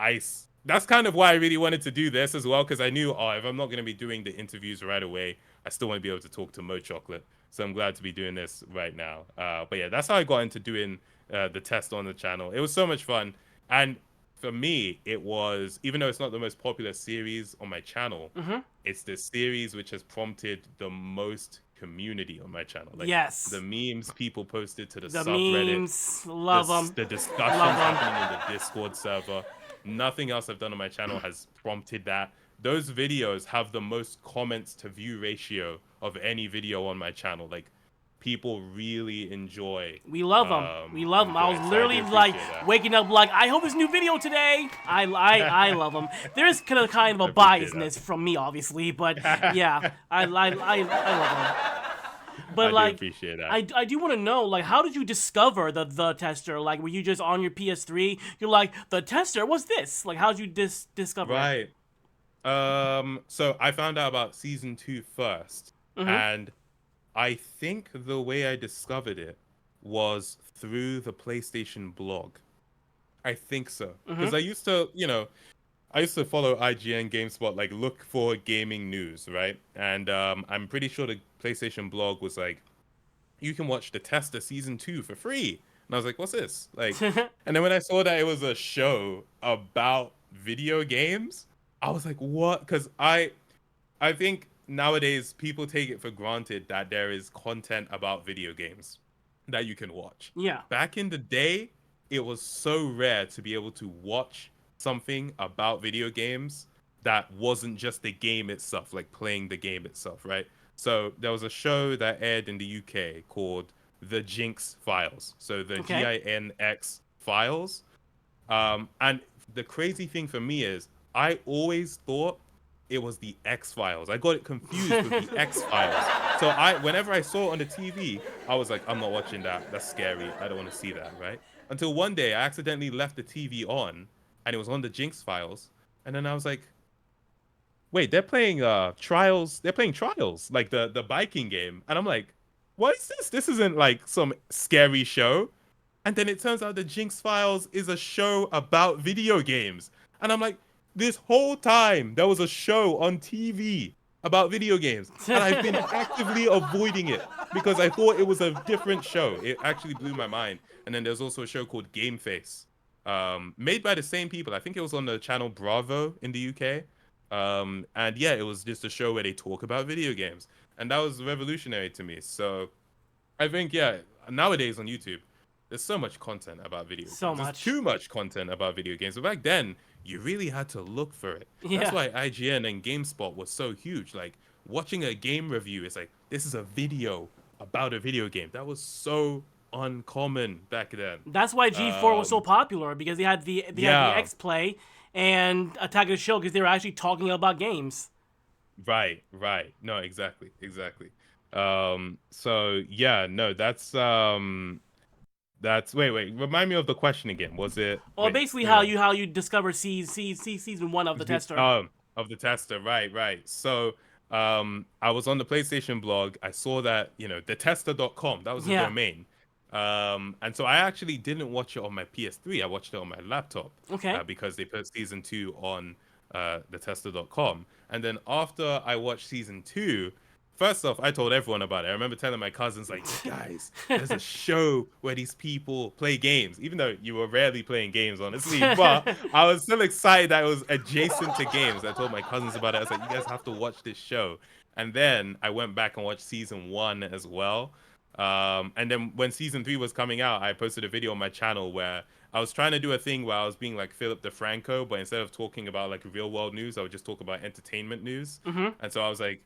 that's kind of why I really wanted to do this as well, because I knew, if I'm not going to be doing the interviews right away, I still want to be able to talk to Mo Chocolate. So I'm glad to be doing this right now. But yeah, that's how I got into doing the test on the channel. It was so much fun. And for me, it was, even though it's not the most popular series on my channel, it's the series which has prompted the most community on my channel. Like, the memes people posted to the subreddit, memes, love them. the discussions happening in the Discord server. Nothing else I've done on my channel has prompted that. Those videos have the most comments to view ratio of any video on my channel. Like, people really enjoy. We love them. We love them. I was literally like waking up like, I hope there's a new video today. I love them. There's kind of a biasness from me, obviously, but yeah, I love them. But I do appreciate that. I do want to know, like, how did you discover the tester? Like, were you just on your PS3? You're like, the tester, what's this? Like, how did you discover it? Right. So I found out about season 2 first, and I think the way I discovered it was through the PlayStation blog. I think so, because I used to follow IGN, GameSpot, like look for gaming news, right? And I'm pretty sure the PlayStation blog was like, you can watch the tester season 2 for free. And I was like, what's this? Like, and then when I saw that it was a show about video games, I was like, what? Because I think nowadays people take it for granted that there is content about video games that you can watch. Yeah. Back in the day, it was so rare to be able to watch something about video games that wasn't just the game itself, like playing the game itself, right? So there was a show that aired in the UK called The Jinx Files. So the Okay. GINX Files. And the crazy thing for me is I always thought it was the X Files. I got it confused with the X Files. So whenever I saw it on the TV, I was like, I'm not watching that. That's scary. I don't want to see that, right? Until one day I accidentally left the TV on and it was on the Jinx Files. And then I was like, wait, they're playing Trials. They're playing Trials, like the biking game. And I'm like, what is this? This isn't like some scary show. And then it turns out the Jinx Files is a show about video games. And I'm like, this whole time there was a show on TV about video games. And I've been actively avoiding it because I thought it was a different show. It actually blew my mind. And then there's also a show called Game Face, made by the same people. I think it was on the channel Bravo in the UK. And yeah, it was just a show where they talk about video games. And that was revolutionary to me. So I think, yeah, nowadays on YouTube, there's so much content about video games. So much. There's too much content about video games. But back then, you really had to look for it. Yeah. That's why IGN and GameSpot was so huge. Like, watching a game review, it's like, this is a video about a video game. That was so uncommon back then. That's why G4 was so popular, because they had the X Play and Attack of the Show, because they were actually talking about games. Right. No, exactly. So yeah, no, that's wait, remind me of the question again. Was it Basically how you discovered season 1 of the tester. Of the tester, right. So I was on the PlayStation blog. I saw that, thetester.com, that was the domain. And so I actually didn't watch it on my PS3. I watched it on my laptop. Okay. Because they put season 2 on thetester.com. And then after I watched season 2, first off, I told everyone about it. I remember telling my cousins, like, guys, there's a show where these people play games, even though you were rarely playing games, honestly. But I was still excited that it was adjacent to games. I told my cousins about it. I was like, you guys have to watch this show. And then I went back and watched season 1 as well. And then when season 3 was coming out, I posted a video on my channel where I was trying to do a thing where I was being like Philip DeFranco, but instead of talking about like real world news, I would just talk about entertainment news. And so I was like,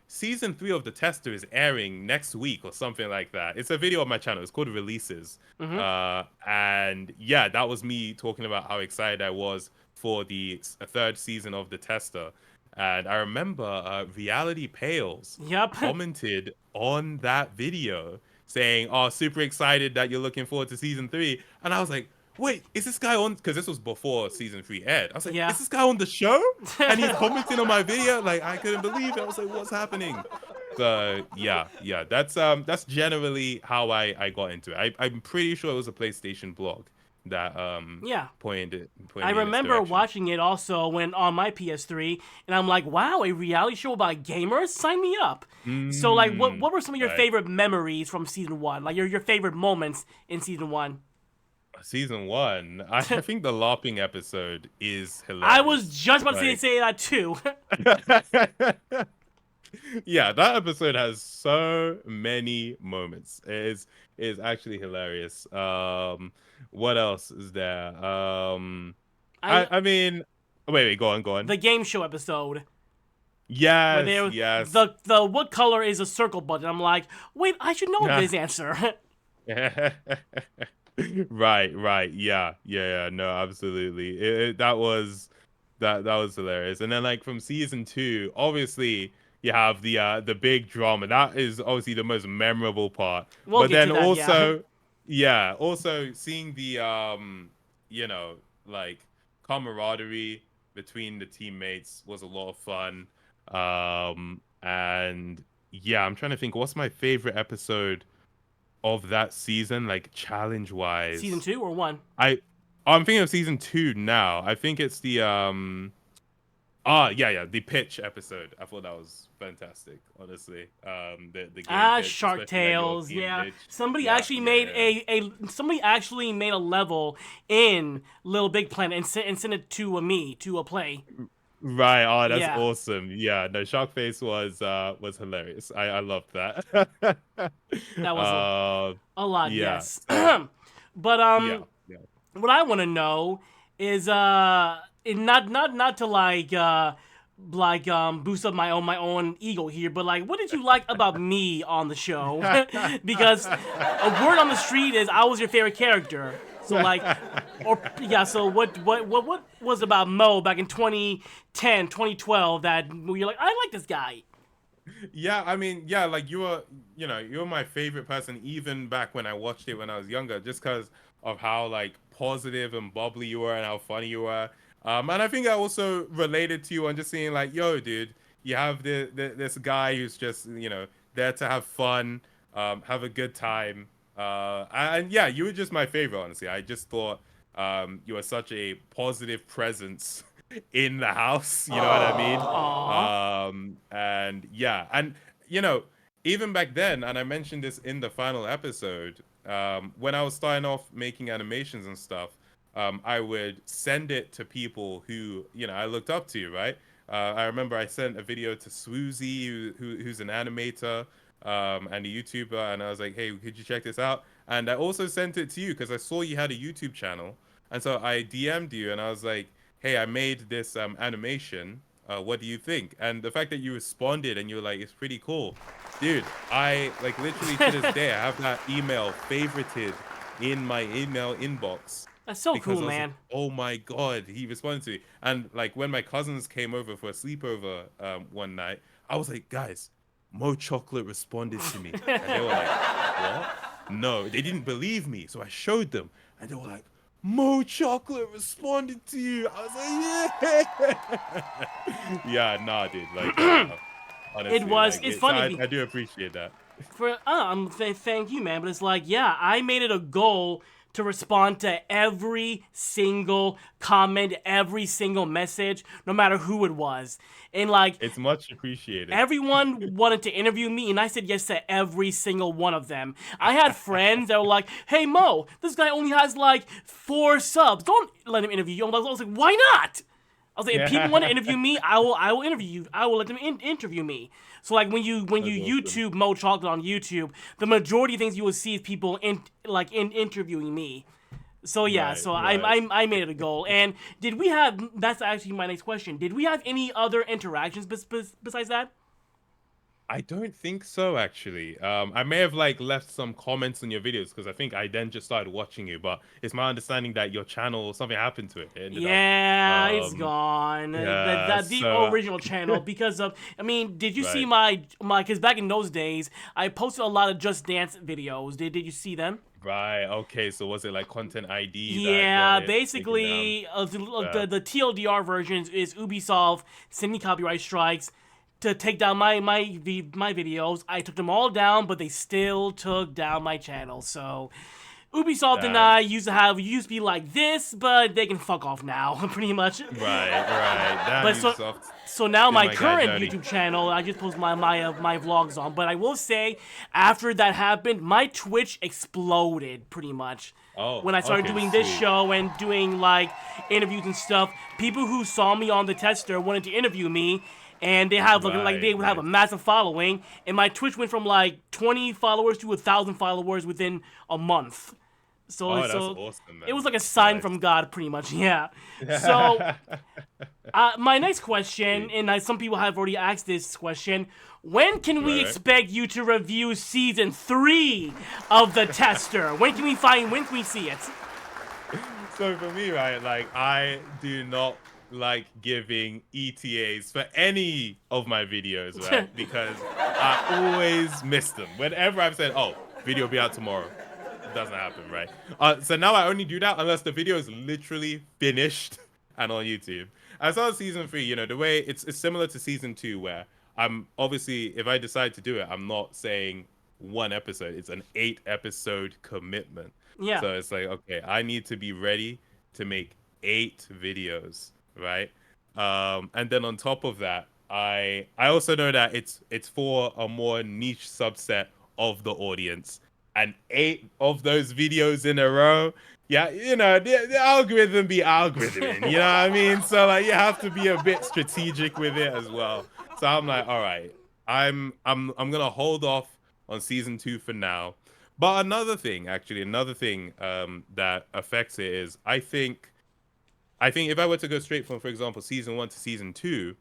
season 3 of The Tester is airing next week or something like that. It's a video on my channel. It's called Releases. And yeah, that was me talking about how excited I was for the 3rd season of The Tester. And I remember Reality Pales commented on that video saying, oh, super excited that you're looking forward to season 3. And I was like, wait, is this guy on? Because this was before season 3 aired. I was like, is this guy on the show? And he's commenting on my video. Like, I couldn't believe it. I was like, what's happening? So yeah, that's generally how I got into it. I'm pretty sure it was a PlayStation blog that pointed I remember watching it also when on my PS3, and I'm like, wow, a reality show about gamers? Sign me up. So like, what were some of your favorite memories from season 1? Like your favorite moments in season 1? Season 1, I think the LARPing episode is hilarious. I was just about to say that too. Yeah, that episode has so many moments. It is actually hilarious. What else is there? I mean, wait, go on. The game show episode. Yes. The what color is a circle button? I'm like, wait, I should know this answer. Right. Yeah. No, absolutely. That was hilarious. And then like from season 2, obviously you have the big drama. That is obviously the most memorable part. But then also seeing the like camaraderie between the teammates was a lot of fun. And yeah, I'm trying to think, what's my favorite episode of that season, like challenge wise? Season 2 or 1? I'm thinking of season 2 now. I think it's the Yeah, the pitch episode. I thought that was fantastic, honestly. The game pitch, Shark especially that you're Tales. being Yeah, pitched. somebody Yeah, actually yeah, made yeah. somebody actually made a level in Little Big Planet and sent it to me to a play. Right. Oh, that's Yeah, awesome. Yeah, no, Shark Face was hilarious. I loved that. that was uh, a lot. yeah. Yes, So but yeah, yeah. what I want to know is not to boost up my own ego here, but like what did you like about me on the show? Because a word on the street is I was your favorite character. So like or yeah, so what was about Mo back in 2010, 2012 that you're like I like this guy. Yeah, I mean, yeah, like you were my favorite person even back when I watched it when I was younger, just because of how like positive and bubbly you were and how funny you were. And I think I also related to you on just seeing like, yo, dude, you have this guy who's just there to have fun, have a good time. And yeah, you were just my favorite, honestly. I just thought you were such a positive presence in the house. You know what I mean? Aww. And yeah, and you know, even back then, and I mentioned this in the final episode, when I was starting off making animations and stuff, I would send it to people who, I looked up to, right? I remember I sent a video to Swoozy, who's an animator, and a YouTuber, and I was like, hey, could you check this out? And I also sent it to you because I saw you had a YouTube channel. And so I DM'd you and I was like, hey, I made this animation. What do you think? And the fact that you responded and you were like, it's pretty cool. Dude, I like literally to this day, I have that email favorited in my email inbox. That's so Because cool, I was like, man. oh my God, he responded to me. And like when my cousins came over for a sleepover one night, I was like, guys, Mo Chocolate responded to me. And they were like, what? No, they didn't believe me. So I showed them and they were like, Mo Chocolate responded to you. I was like, yeah. Yeah, nah, dude. Like, honestly, like, It's so funny. I do appreciate that. Thank you, man. But it's like, yeah, I made it a goal to respond to every single comment, every single message, no matter who it was. And like, It's much appreciated. everyone wanted to interview me, and I said yes to every single one of them. I had friends that were like, "Hey Mo, this guy only has like 4 subs. Don't let him interview you." I was like, "Why not?" I was like, if people want to interview me, I will interview you. I will let them interview me. So like when you Awesome. YouTube Mo Chocolate on YouTube, the majority of things you will see is people interviewing me. So yeah, Right, so right. I made it a goal. And did we have? That's actually my next question. Did we have any other interactions besides that? I don't think so, actually. I may have like left some comments on your videos because I think I then just started watching you, but it's my understanding that your channel, something happened to it. It ended up, Yeah, it's um, gone. yeah. The So, original channel because of. I mean, did you see right, my? Because back in those days, I posted a lot of Just Dance videos. Did you see them? right. Okay. So was it like content ID that got Yeah, it taken down? basically, Yeah. the TLDR versions is Ubisoft sending copyright strikes to take down my videos. I took them all down, but they still took down my channel. So Ubisoft and Damn. I used to be like this, but they can fuck off now, pretty much. Right, right. Damn, But so Ubisoft so now did my my guy current dirty. YouTube channel, I just post my vlogs on. But I will say, after that happened, my Twitch exploded pretty much. Oh, When I started okay, doing this sweet. show and doing like interviews and stuff, people who saw me on the tester wanted to interview me, and they have like Right, they would have a right. massive following, and my Twitch went from like 20 followers to 1,000 followers within a month. Oh, that's So awesome, it man. was like a sign Nice. from God, pretty much. Yeah. So my next question, Sweet. and some people have already asked this question: when can we Right, right. expect you to review season 3 of the Tester? When can we find? When can we see it? So for me, right, like I do not like giving ETAs for any of my videos, right? Because I always miss them. Whenever I've said, "Oh, video will be out tomorrow," it doesn't happen, right? So now I only do that unless the video is literally finished and on YouTube. I saw season 3, the way it's similar to season 2, where I'm obviously if I decide to do it, I'm not saying one episode. It's an 8 episode commitment. Yeah. So it's like, okay, I need to be ready to make 8 videos, right? And then on top of that, I also know that it's for a more niche subset of the audience. And 8 of those videos in a row, yeah, the algorithm be algorithming, you know what I mean? So like you have to be a bit strategic with it as well. So I'm like, all right, I'm gonna hold off on season 2 for now. But another thing that affects it is I think if I were to go straight from, for example, season 1 to season 2,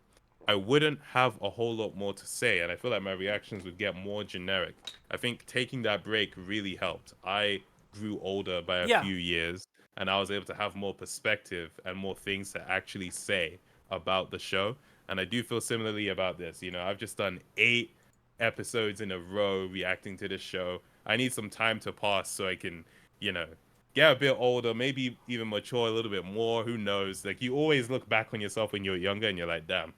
I wouldn't have a whole lot more to say, and I feel like my reactions would get more generic. I think taking that break really helped. I grew older by a Yeah. few years, and I was able to have more perspective and more things to actually say about the show. And I do feel similarly about this. I've just done 8 episodes in a row reacting to this show. I need some time to pass so I can, you know, get a bit older, maybe even mature a little bit more. Who knows? Like, you always look back on yourself when you're younger and you're like, damn,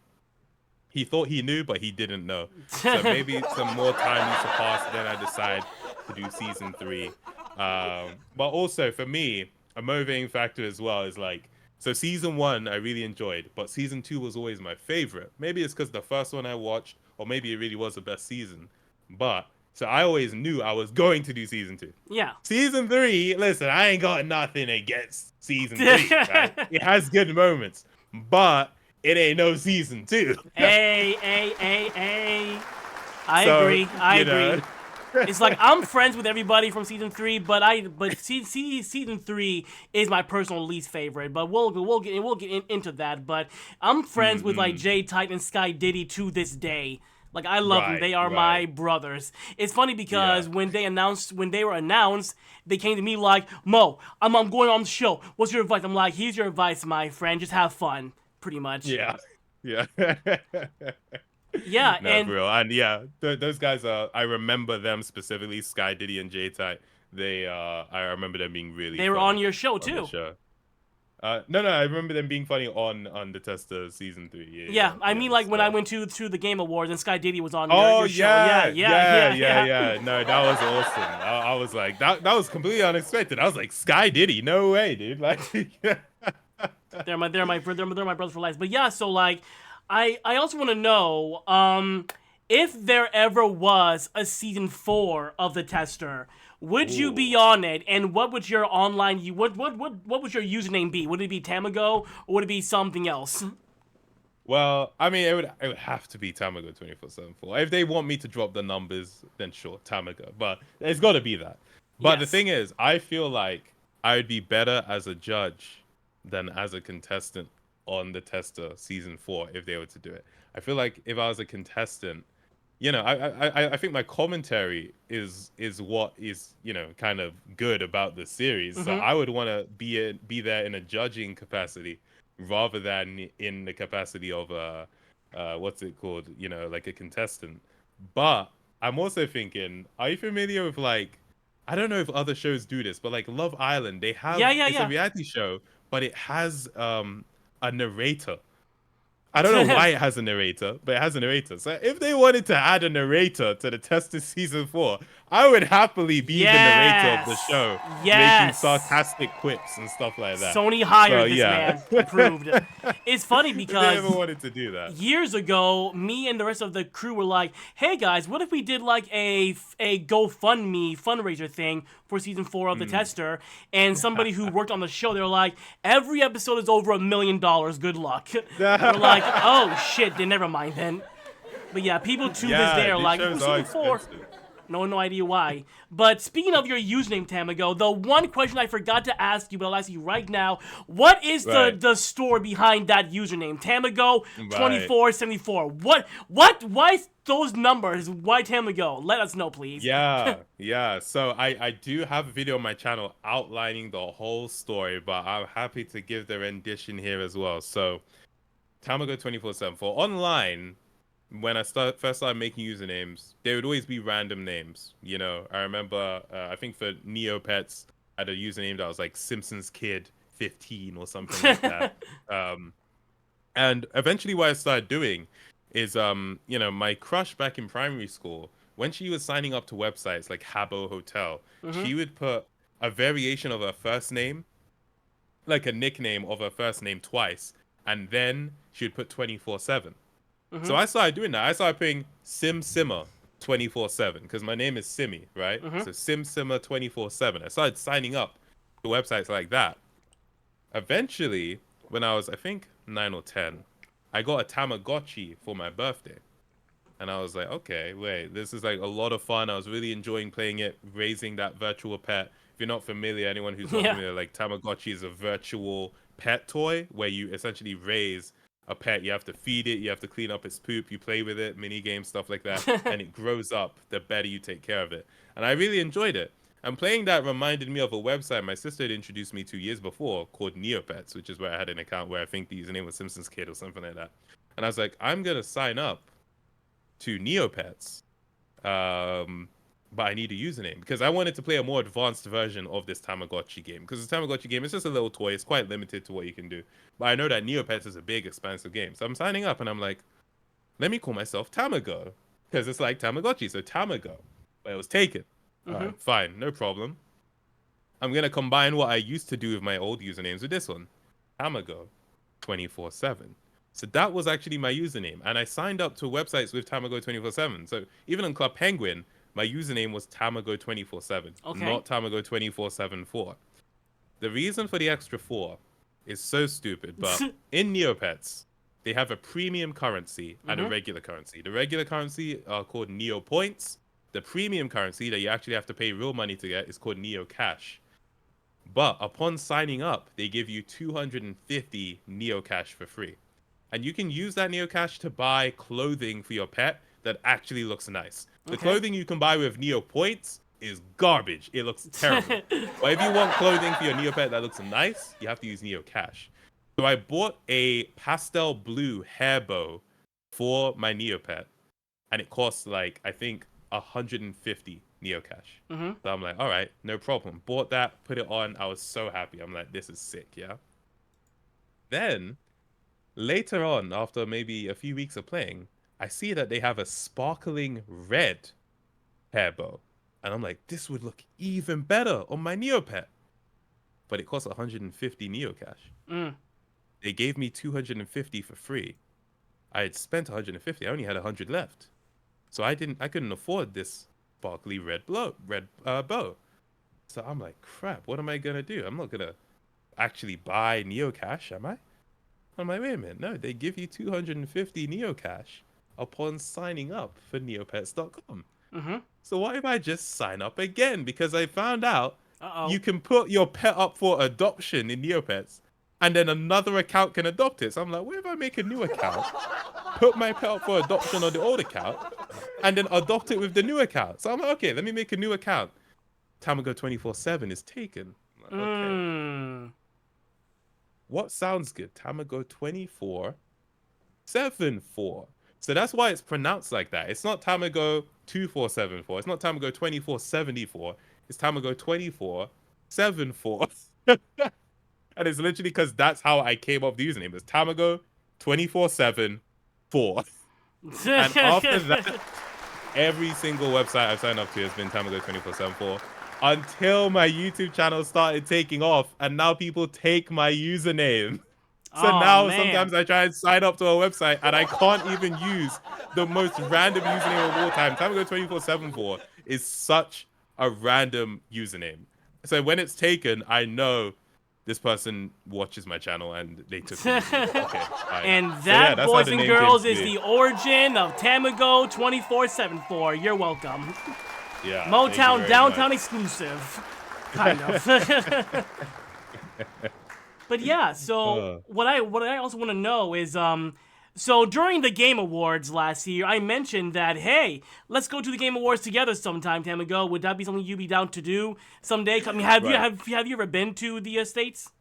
he thought he knew, but he didn't know. So maybe some more time needs to pass. Then I decide to do season 3. But also for me, a motivating factor as well is like, so season 1 I really enjoyed, but season 2 was always my favorite. Maybe it's because the first one I watched, or maybe it really was the best season. But so I always knew I was going to do season 2. Yeah. Season 3, listen, I ain't got nothing against season 3. Right? It has good moments, but it ain't no season 2. Hey. I agree. It's like I'm friends with everybody from season 3, but season 3 is my personal least favorite. But we'll get into that. But I'm friends with like Jay Titan and Sky Diddy to this day. Like, I love them. They are my brothers. It's funny because when they were announced, they came to me like, Mo, I'm going on the show. What's your advice? I'm like, here's your advice, my friend. Just have fun, pretty much. Yeah. Yeah, no, and bro, and yeah, those guys are. I remember them specifically, Sky Diddy and J Ty. I remember them being really. They were funny on your show on too. the show. No, I remember them being funny on the Tester season 3. Yeah, I mean, like when I went to the Game Awards and Sky Diddy was on your show. Yeah. Yeah. No, that was awesome. I was like, that was completely unexpected. I was like, Sky Diddy, no way, dude. Like, they're my brothers for life. But yeah, so like, I also want to know, if there ever was a season 4 of the Tester, would you be on it? And what would your what would your username be? Would it be Tamago or would it be something else? well, I mean, it would have to be Tamago 24/7. If they want me to drop the numbers, then sure, Tamago. But it's got to be that. But the Yes. thing is, I feel like I would be better as a judge than as a contestant on the Tester season 4 if they were to do it. I feel like if I was a contestant, I think my commentary is what is kind of good about the series. So I would want to be there in a judging capacity rather than in the capacity of what's it called, like a contestant. But I'm also thinking, are you familiar with like, I don't know if other shows do this, but like Love Island, they have it's a reality show, but it has a narrator. I don't know why it has a narrator, but it has a narrator. So if they wanted to add a narrator to the Tester season 4, I would happily be the narrator of the show, making sarcastic quips and stuff like that. Sony hired this man. Approved. It's funny because they ever wanted to do that. Years ago, me and the rest of the crew were like, hey guys, what if we did like a GoFundMe fundraiser thing for season 4 of the Tester? And somebody who worked on the show, they were like, every episode is over $1 million. Good luck. We're like, oh shit, then never mind then. But yeah, people to this day are like, season 4. No idea why. But speaking of your username, Tamago, the one question I forgot to ask you, but I'll ask you right now, what is the story behind that username? Tamago 2474. What? Why those numbers? Why Tamago? Let us know, please. Yeah. So I do have a video on my channel outlining the whole story, but I'm happy to give the rendition here as well. So Tamago 2474 online. When I first started making usernames, they would always be random names. I remember, I think for Neopets, I had a username that was like Simpsons Kid 15 or something like that. And eventually what I started doing is, my crush back in primary school, when she was signing up to websites like Habbo Hotel, she would put a variation of her first name, like a nickname of her first name twice. and then she would put 24/7. So I started doing that. I started putting Simmer 24/7 because my name is Simmy, right? So Simmer 24/7. I started signing up to websites like that. Eventually, when I was, I think, 9 or 10, I got a Tamagotchi for my birthday. And I was like, okay, wait, this is like a lot of fun. I was really enjoying playing it, raising that virtual pet. If you're not familiar, anyone who's not familiar, like Tamagotchi is a virtual pet toy where you essentially raise a pet. You have to feed it, you have to clean up its poop, you play with it, mini games, stuff like that, and it grows up the better you take care of it. And I really enjoyed it. And playing that reminded me of a website my sister had introduced me to years before called Neopets, which is where I had an account where I think the username was Simpsons Kid or something like that. And I was like, I'm gonna sign up to Neopets, but I need a username because I wanted to play a more advanced version of this Tamagotchi game. Because the Tamagotchi game is just a little toy; it's quite limited to what you can do. But I know that Neopets is a big, expansive game, so I'm signing up and I'm like, let me call myself Tamago because it's like Tamagotchi, so Tamago. But it was taken. All right, fine, no problem. I'm gonna combine what I used to do with my old usernames with this one, Tamago, 24/7. So that was actually my username, and I signed up to websites with Tamago 24/7. So even on Club Penguin, my username was Tamago 24/7, not Tamago 24/7/4. The reason for the extra 4 is so stupid, but in Neopets, they have a premium currency and a regular currency. The regular currency are called Neo Points. The premium currency that you actually have to pay real money to get is called Neo Cash. But upon signing up, they give you 250 Neo Cash for free. And you can use that Neo Cash to buy clothing for your pet that actually looks nice. The clothing you can buy with Neo Points is garbage. It looks terrible. But if you want clothing for your Neo pet that looks nice, you have to use Neo Cash. So I bought a pastel blue hair bow for my Neo pet, and it costs like, I think, 150 Neo Cash. So I'm like, all right, no problem. Bought that, put it on. I was so happy. I'm like, this is sick, yeah? Then later on, after maybe a few weeks of playing, I see that they have a sparkling red hair bow. And I'm like, this would look even better on my Neopet. But it costs 150 Neocash. They gave me 250 for free. I had spent 150. I only had 100 left. So I couldn't afford this sparkly red bow. So I'm like, crap, what am I going to do? I'm not going to actually buy Neocash, am I? I'm like, wait a minute. No, they give you 250 Neocash upon signing up for neopets.com. So what if I just sign up again? Because I found out you can put your pet up for adoption in Neopets, and then another account can adopt it. So I'm like, what if I make a new account, put my pet up for adoption on the old account, and then adopt it with the new account? So I'm like, okay, let me make a new account. Tamago 24/7 is taken. I'm like, okay. What sounds good? Tamago 24/7/4. So that's why it's pronounced like that. It's not Tamago 24/7/4. It's not Tamago 24/74. It's Tamago 24/7/4. And it's literally because that's how I came up with the username. It's Tamago 24/7/4. And after that, every single website I've signed up to has been Tamago 24/7/4. Until my YouTube channel started taking off, and now people take my username. So now sometimes I try and sign up to a website and I can't even use the most random username of all time. Tamago 24/7/4 is such a random username. So when it's taken, I know this person watches my channel and they took it. Okay, and that, so boys and girls, is the origin of Tamago 24/7/4. You're welcome. Yeah. Motown Downtown exclusive. Kind of. But yeah, so what I also want to know is so during the Game Awards last year, I mentioned that, hey, let's go to the Game Awards together sometime, Tamago. Would that be something you'd be down to do someday? I mean, have you ever been to the States?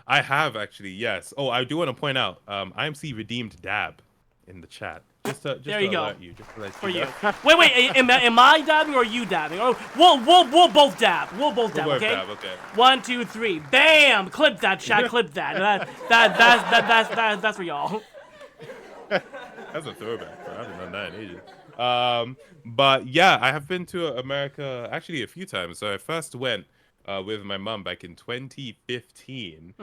I have, actually, yes. Oh, I do want to point out, IMC redeemed Dab in the chat. Just to there you go. Just to let For you. Wait, am I dabbing or are you dabbing? Oh, we'll both dab. We'll both dab, okay? Okay. 1, 2, 3. Bam! Clip that, chat. Clip that. That's for y'all. That's a throwback. Bro. I haven't done that in ages. But yeah, I have been to America actually a few times. So I first went with my mum back in 2015.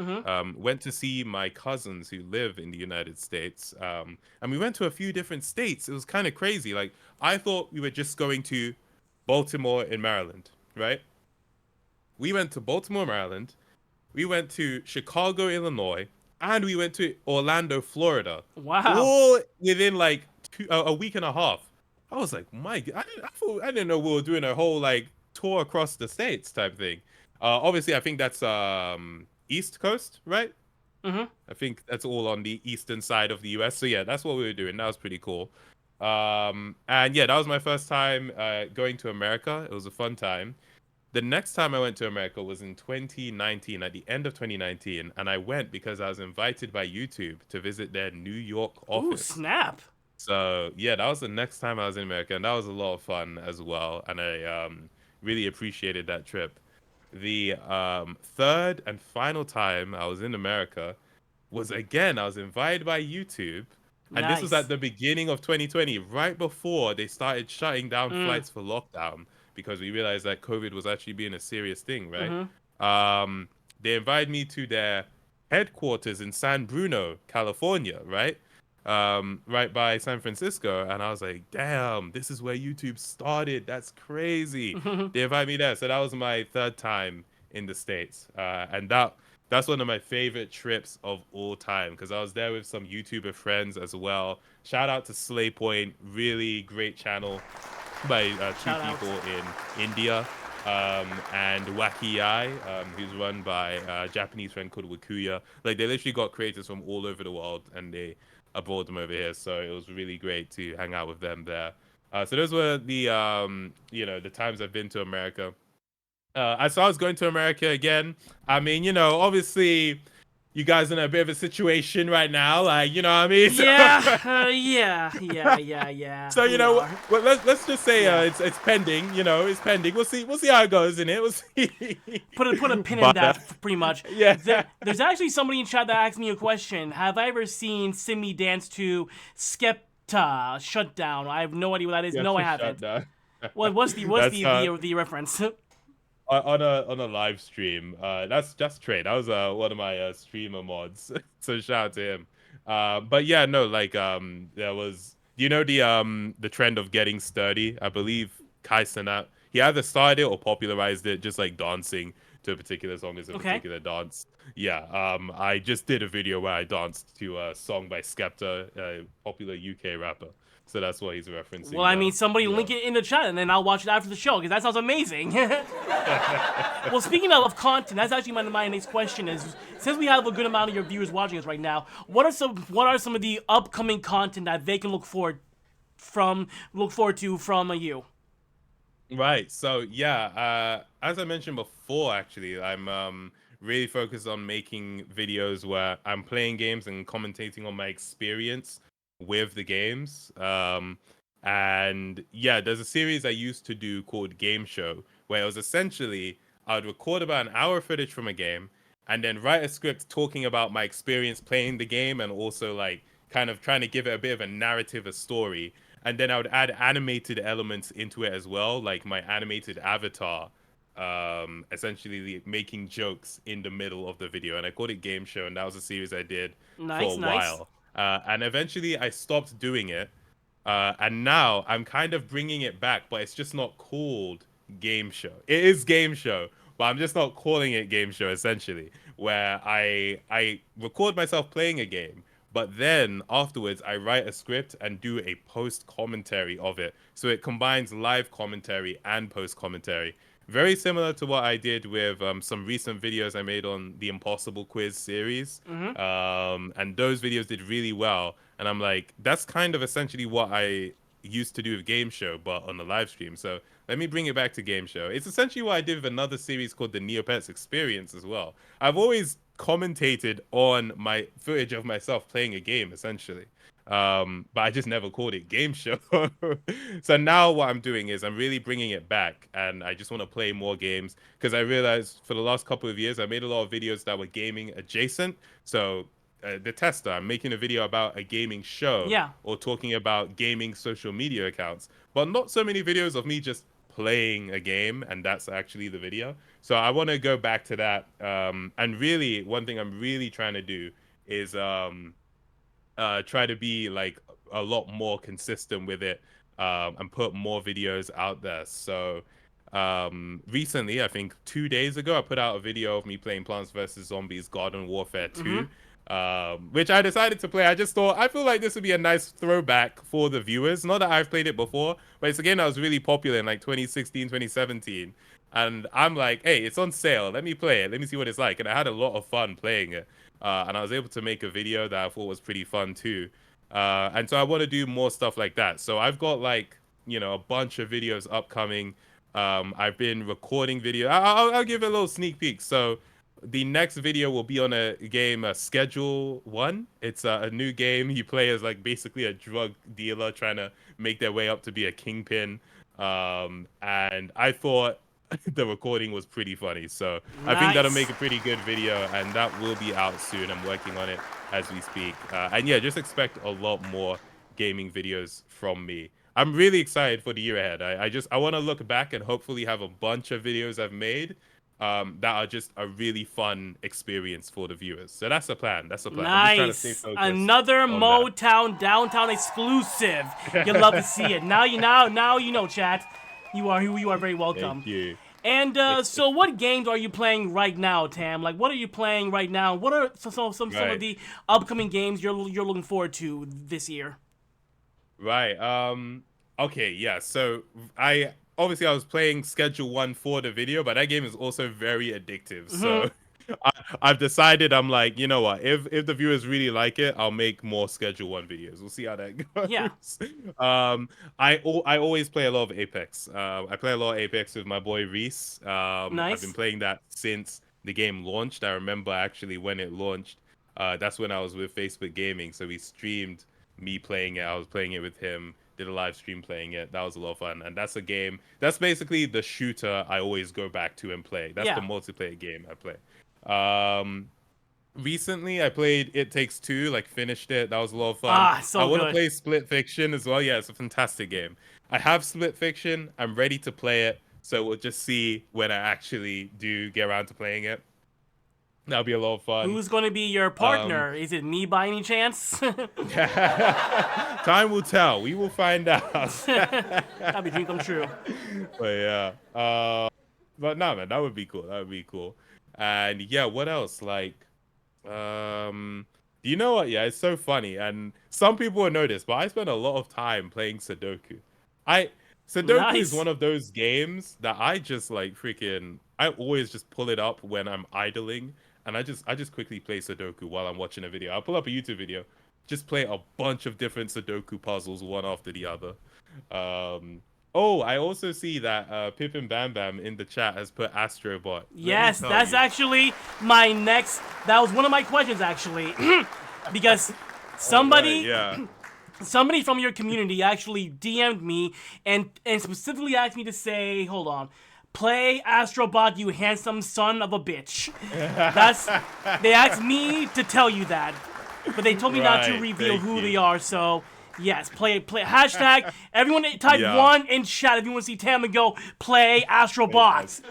Went to see my cousins who live in the United States. And we went to a few different states. It was kind of crazy. Like, I thought we were just going to Baltimore in Maryland, right? We went to Baltimore, Maryland. We went to Chicago, Illinois, and we went to Orlando, Florida. Wow. All within like a week and a half. I was like, I didn't know we were doing a whole like tour across the states type thing. Obviously, I think that's East Coast, right? I think that's all on the eastern side of the US. So yeah, that's what we were doing. That was pretty cool. And yeah, that was my first time going to America. It was a fun time. The next time I went to America was in 2019, at the end of 2019, and I went because I was invited by YouTube to visit their New York Ooh, office. snap. So yeah, that was the next time I was in America, and that was a lot of fun as well, and I really appreciated that trip. The third and final time I was in America was again, I was invited by YouTube, and this was Nice. at the beginning of 2020, right before they started shutting down flights for lockdown, because we realized that COVID was actually being a serious thing, right? They invited me to their headquarters in San Bruno, California, right? Right by San Francisco, and I was like, damn, this is where YouTube started. That's crazy. They invited me there. So that was my third time in the States. And that's one of my favorite trips of all time, because I was there with some YouTuber friends as well. Shout out to Slay Point, really great channel by two Shout out. people in India. And Wacky Eye, who's run by a Japanese friend called Wakuya. Like, they literally got creators from all over the world, and they brought them over here. So it was really great to hang out with them there. So those were the the times I've been to America. As I was going to America again, I mean, obviously you guys are in a bit of a situation right now, like, you know what I mean? So, Yeah. so We are. well, let's just say it's pending. It's pending. We'll see how it goes, innit? We'll see. Put a pin in But, that, pretty much. yeah. There's actually somebody in chat that asked me a question. Have I ever seen Simi dance to Skepta Shutdown? I have no idea what that is. Yeah, No, I shut haven't. down. What's That's, the reference? on a live stream. That's just Trey. That was one of my streamer mods. So shout out to him. But yeah, no, like there was, the trend of getting sturdy. I believe Kai Cenat, he either started it or popularized it, just like dancing to a particular song as a Okay. particular dance. Yeah, I just did a video where I danced to a song by Skepta, a popular UK rapper. So that's what he's referencing. Well, I mean, somebody you know. link it in the chat, and then I'll watch it after the show, because that sounds amazing. Well, speaking of content, that's actually my next question is, since we have a good amount of your viewers watching us right now, what are some of the upcoming content that they can look forward to from you? Right. So yeah, as I mentioned before, actually, I'm really focused on making videos where I'm playing games and commentating on my experience with the games. And yeah, there's a series I used to do called Game Show, where it was essentially I would record about an hour footage from a game and then write a script talking about my experience playing the game, and also like kind of trying to give it a bit of a narrative, a story. And then I would add animated elements into it as well, like my animated avatar, essentially making jokes in the middle of the video. And I called it Game Show, and that was a series I did for a while. And eventually I stopped doing it. And now I'm kind of bringing it back, but it's just not called Game Show. It is Game Show, but I'm just not calling it Game Show, essentially, where I record myself playing a game, but then afterwards I write a script and do a post commentary of it. So it combines live commentary and post commentary. Very similar to what I did with some recent videos I made on the Impossible Quiz series. And those videos did really well. And I'm like, that's kind of essentially what I used to do with Game Show, but on the live stream. So let me bring it back to Game Show. It's essentially what I did with another series called the Neopets Experience as well. I've always commentated on my footage of myself playing a game, essentially. But I just never called it Game Show. So now what I'm doing is I'm really bringing it back, and I just want to play more games, because I realized for the last couple of years I made a lot of videos that were gaming adjacent. So the tester, I'm making a video about a gaming show, Yeah. or talking about gaming social media accounts, but not so many videos of me just playing a game, and that's actually the video. So I want to go back to that. And really, one thing I'm really trying to do is try to be like a lot more consistent with it, and put more videos out there. So recently, I think 2 days ago, I put out a video of me playing Plants vs Zombies Garden Warfare 2, which I decided to play. I just thought, I feel like this would be a nice throwback for the viewers. Not that I've played it before, but it's a game that was really popular in like 2016, 2017. And I'm like, hey, it's on sale. Let me play it. Let me see what it's like. And I had a lot of fun playing it. And I was able to make a video that I thought was pretty fun too. And so I want to do more stuff like that. So I've got like, a bunch of videos upcoming. I've been recording video. I'll give it a little sneak peek. So the next video will be on a game, Schedule 1. It's a new game. You play as like basically a drug dealer trying to make their way up to be a kingpin. And I thought the recording was pretty funny. So I think that'll make a pretty good video, and that will be out soon. I'm working on it as we speak. And yeah, just expect a lot more gaming videos from me. I'm really excited for the year ahead. I want to look back and hopefully have a bunch of videos I've made that are just a really fun experience for the viewers. So that's the plan. That's the plan. I'm just trying to stay focused Another on Motown Downtown exclusive. You'll love to see it. Now you know, chat. You are very welcome. Thank you. And so, what games are you playing right now, Tam? Like, what are you playing right now? What are some of the upcoming games you're looking forward to this year? Right. Okay. Yeah. So I was playing Schedule 1 for the video, but that game is also very addictive. So I've decided, I'm like, you know what? If the viewers really like it, I'll make more Schedule 1 videos. We'll see how that goes. Yeah. I always play a lot of Apex. I play a lot of Apex with my boy Reese. Nice. I've been playing that since the game launched. I remember actually when it launched. That's when I was with Facebook Gaming, so we streamed me playing it. I was playing it with him. Did a live stream playing it. That was a lot of fun. And that's a game. That's basically the shooter I always go back to and play. That's the multiplayer game I play. Recently I played It Takes Two, like finished it. That was a lot of fun. So I want to good. play Split Fiction as well. Yeah, it's a fantastic game. I have Split Fiction. I'm ready to play it. So we'll just see when I actually do get around to playing it. That'll be a lot of fun. Who's going to be your partner? Is it me by any chance? Time will tell. We will find out. That'd be dream come true. But yeah. But no, man, that would be cool. That would be cool. And yeah, what else? Like, you know what? Yeah, it's so funny. And some people will know this, but I spend a lot of time playing Sudoku. Sudoku is one of those games that I just like freaking. I always just pull it up when I'm idling, and I just quickly play Sudoku while I'm watching a video. I'll pull up a YouTube video, just play a bunch of different Sudoku puzzles one after the other. Oh, I also see that Pippin Bam Bam in the chat has put Astrobot. Yes, that's actually my next. That was one of my questions actually, because somebody. Somebody from your community actually DM'd me and specifically asked me to say, hold on, play Astrobot, you handsome son of a bitch. They asked me to tell you that, but they told me not to reveal who they are, so yes, play hashtag, everyone type 1 in chat if you want to see Tam and go, play Astrobot.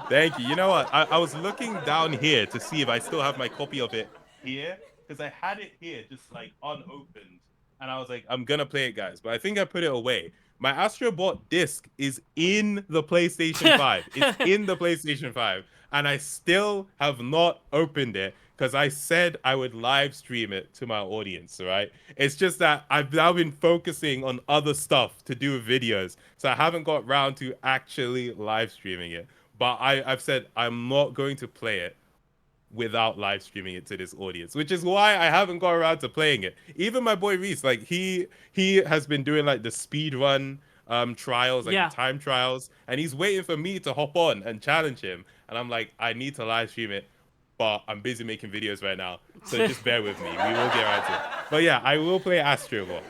Thank you. You know what? I was looking down here to see if I still have my copy of it here. Because I had it here, just like unopened, and I was like, I'm gonna play it, guys. But I think I put it away. My Astrobot disc is in the PlayStation 5. It's in the PlayStation 5, and I still have not opened it because I said I would live stream it to my audience. Right? It's just that I've now been focusing on other stuff to do with videos, so I haven't got round to actually live streaming it. But I've said I'm not going to play it without live streaming it to this audience, which is why I haven't got around to playing it. Even my boy Reese, like he has been doing like the speed run trials, like the time trials, and he's waiting for me to hop on and challenge him. And I'm like, I need to live stream it, but I'm busy making videos right now, so just bear with me. We will get around to it. But yeah, I will play Astrobot.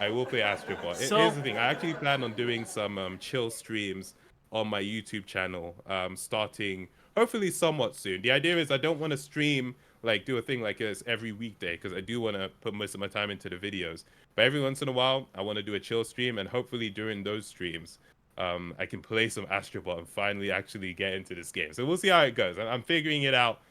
Here's the thing: I actually plan on doing some chill streams on my YouTube channel, starting hopefully somewhat soon. The idea is I don't want to stream, like do a thing like this every weekday, because I do want to put most of my time into the videos. But every once in a while, I want to do a chill stream, and hopefully during those streams, I can play some Astro Bot and finally actually get into this game. So we'll see how it goes. I'm figuring it out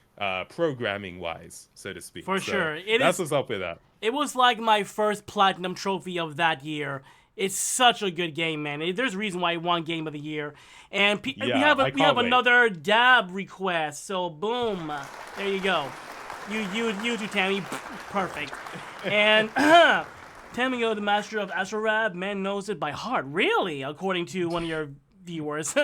programming wise, so to speak. For So sure. that's what's up with that. It was like my first platinum trophy of that year. It's such a good game, man. There's a reason why it won Game of the Year. And we Yeah, I have can't wait. another dab request. So boom, there you go. You too, Tammy. Perfect. And Tamio, the master of Astro Rap, man knows it by heart. Really, according to one of your viewers.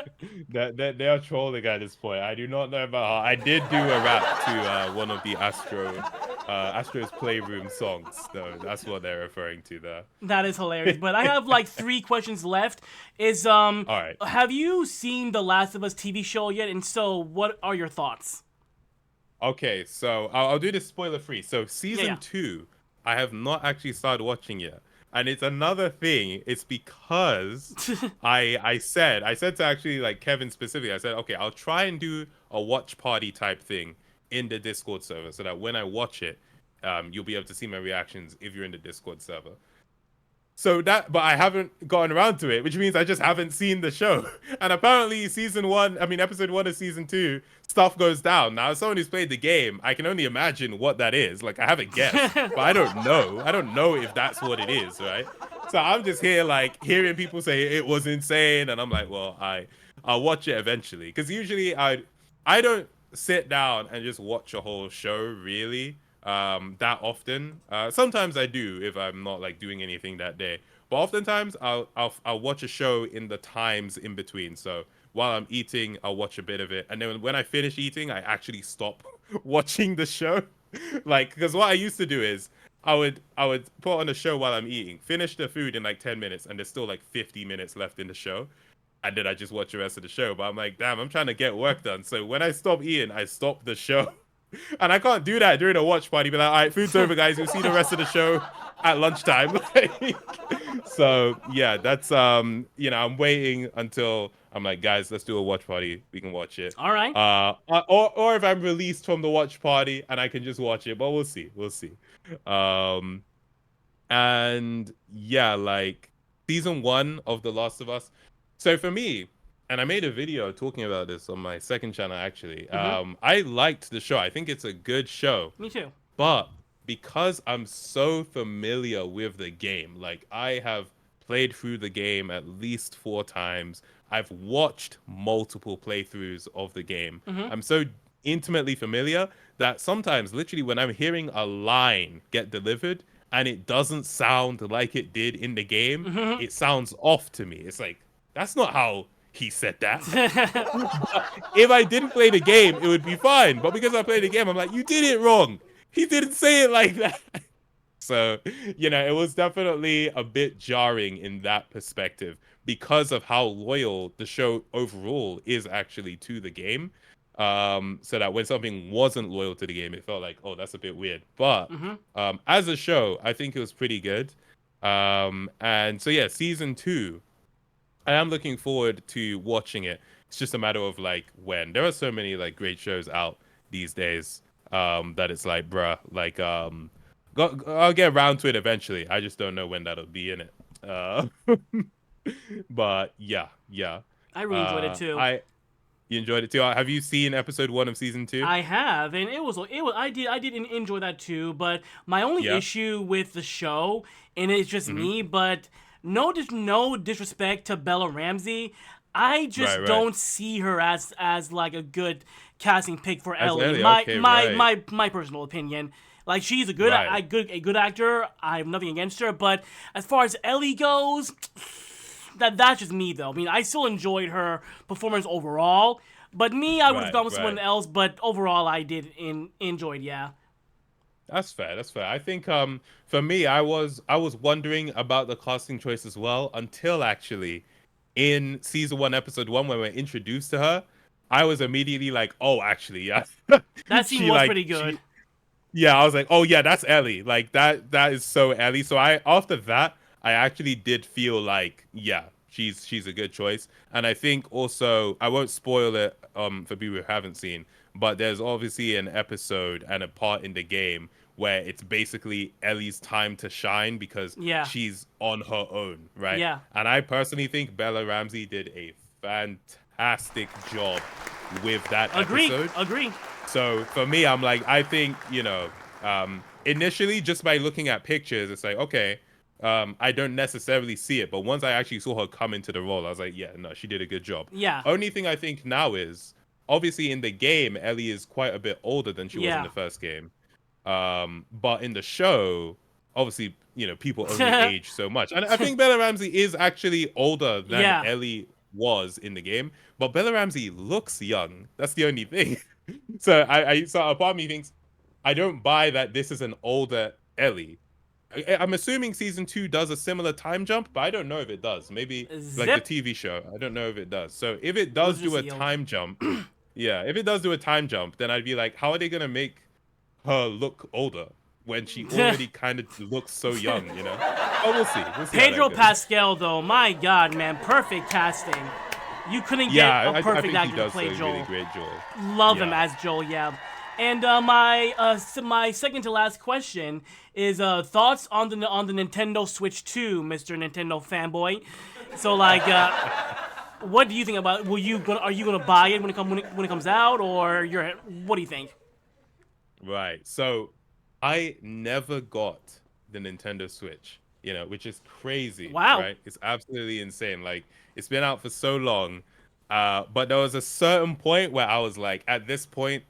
They are trolling at this point. I do not know about how. I did do a rap to one of the Astro's Playroom songs, though. That's what they're referring to there. That is hilarious. But I have like 3 questions left. All right. Have you seen the Last of Us TV show yet? And so, what are your thoughts? Okay, so I'll do this spoiler free. So season Yeah. 2, I have not actually started watching yet. And it's another thing. It's because I said to actually like Kevin specifically, I said, okay, I'll try and do a watch party type thing in the Discord server so that when I watch it, you'll be able to see my reactions if you're in the Discord server. So but I haven't gotten around to it, which means I just haven't seen the show. And apparently episode 1 of season 2, stuff goes down. Now, as someone who's played the game, I can only imagine what that is. Like, I have a guess, but I don't know. I don't know if that's what it is, right? So I'm just here, like, hearing people say it was insane. And I'm like, well, I'll watch it eventually. Because usually I don't sit down and just watch a whole show, really. That often. Sometimes I do if I'm not like doing anything that day. But oftentimes I'll watch a show in the times in between. So while I'm eating, I'll watch a bit of it, and then when I finish eating, I actually stop watching the show. Like, because what I used to do is I would put on a show while I'm eating, finish the food in like 10 minutes, and there's still like 50 minutes left in the show. And then I just watch the rest of the show. But I'm like, damn, I'm trying to get work done. So when I stop eating, I stop the show. And I can't do that during a watch party. Be like, all right, food's over, guys. We'll see the rest of the show at lunchtime. So yeah, that's I'm waiting until I'm like, guys, let's do a watch party. We can watch it. All right. Or if I'm released from the watch party and I can just watch it. But we'll see. And yeah, like season 1 of The Last of Us. So for me, and I made a video talking about this on my second channel, actually. I liked the show. I think it's a good show. Me too. But because I'm so familiar with the game, like I have played through the game at least 4 times. I've watched multiple playthroughs of the game. I'm so intimately familiar that sometimes, literally, when I'm hearing a line get delivered and it doesn't sound like it did in the game, it sounds off to me. It's like, that's not how he said that. If I didn't play the game, it would be fine. But because I played the game, I'm like, you did it wrong. He didn't say it like that. So, it was definitely a bit jarring in that perspective because of how loyal the show overall is actually to the game. So that when something wasn't loyal to the game, it felt like, oh, that's a bit weird. But as a show, I think it was pretty good. And so, yeah, season 2. I am looking forward to watching it. It's just a matter of like when. There are so many like great shows out these days that it's like, bruh, like I'll get around to it eventually. I just don't know when that'll be in it. But yeah. I really enjoyed it too. You enjoyed it too. Have you seen episode 1 of season 2? I have, and it was I did enjoy that too. But my only issue with the show, and it's just me, but. No disrespect to Bella Ramsey. I just don't see her as like a good casting pick for Ellie. My personal opinion. Like she's a good actor. I have nothing against her, but as far as Ellie goes, that's just me though. I mean, I still enjoyed her performance overall, but I would have gone with someone else. But overall, I did enjoy it. Yeah. That's fair. I think for me, I was wondering about the casting choice as well until actually in season 1, episode 1, when we're introduced to her, I was immediately like, oh, actually, yeah. That scene was pretty good. I was like, oh yeah, that's Ellie. Like that is so Ellie. So after that, I actually did feel like, yeah, she's a good choice. And I think also, I won't spoil it for people who haven't seen, but there's obviously an episode and a part in the game where it's basically Ellie's time to shine because Yeah. she's on her own, right? Yeah. And I personally think Bella Ramsey did a fantastic job with that episode. Agree. So for me, I'm like, I think, initially just by looking at pictures, it's like, okay, I don't necessarily see it. But once I actually saw her come into the role, I was like, yeah, no, she did a good job. Yeah. Only thing I think now is, obviously in the game, Ellie is quite a bit older than she was in the first game. But in the show, obviously, people only age so much. And I think Bella Ramsey is actually older than Ellie was in the game. But Bella Ramsey looks young. That's the only thing. So so a part of me thinks I don't buy that this is an older Ellie. I'm assuming season 2 does a similar time jump, but I don't know if it does. Maybe like the TV show. I don't know if it does. So if it does do a time jump, if it does do a time jump, then I'd be like, how are they gonna make her look older when she already kind of looks so young? Oh, we'll see. Pedro Pascal, though, my God, man, perfect casting. You couldn't get a perfect actor to play Joel. Really great Joel. Love him as Joel, yeah. And my second to last question is thoughts on the Nintendo Switch 2, Mr. Nintendo fanboy. So like, what do you think about? Are you gonna buy it when it comes out, or what do you think? Right. So I never got the Nintendo Switch, which is crazy. Wow. Right? It's absolutely insane. Like, it's been out for so long. But there was a certain point where I was like, at this point,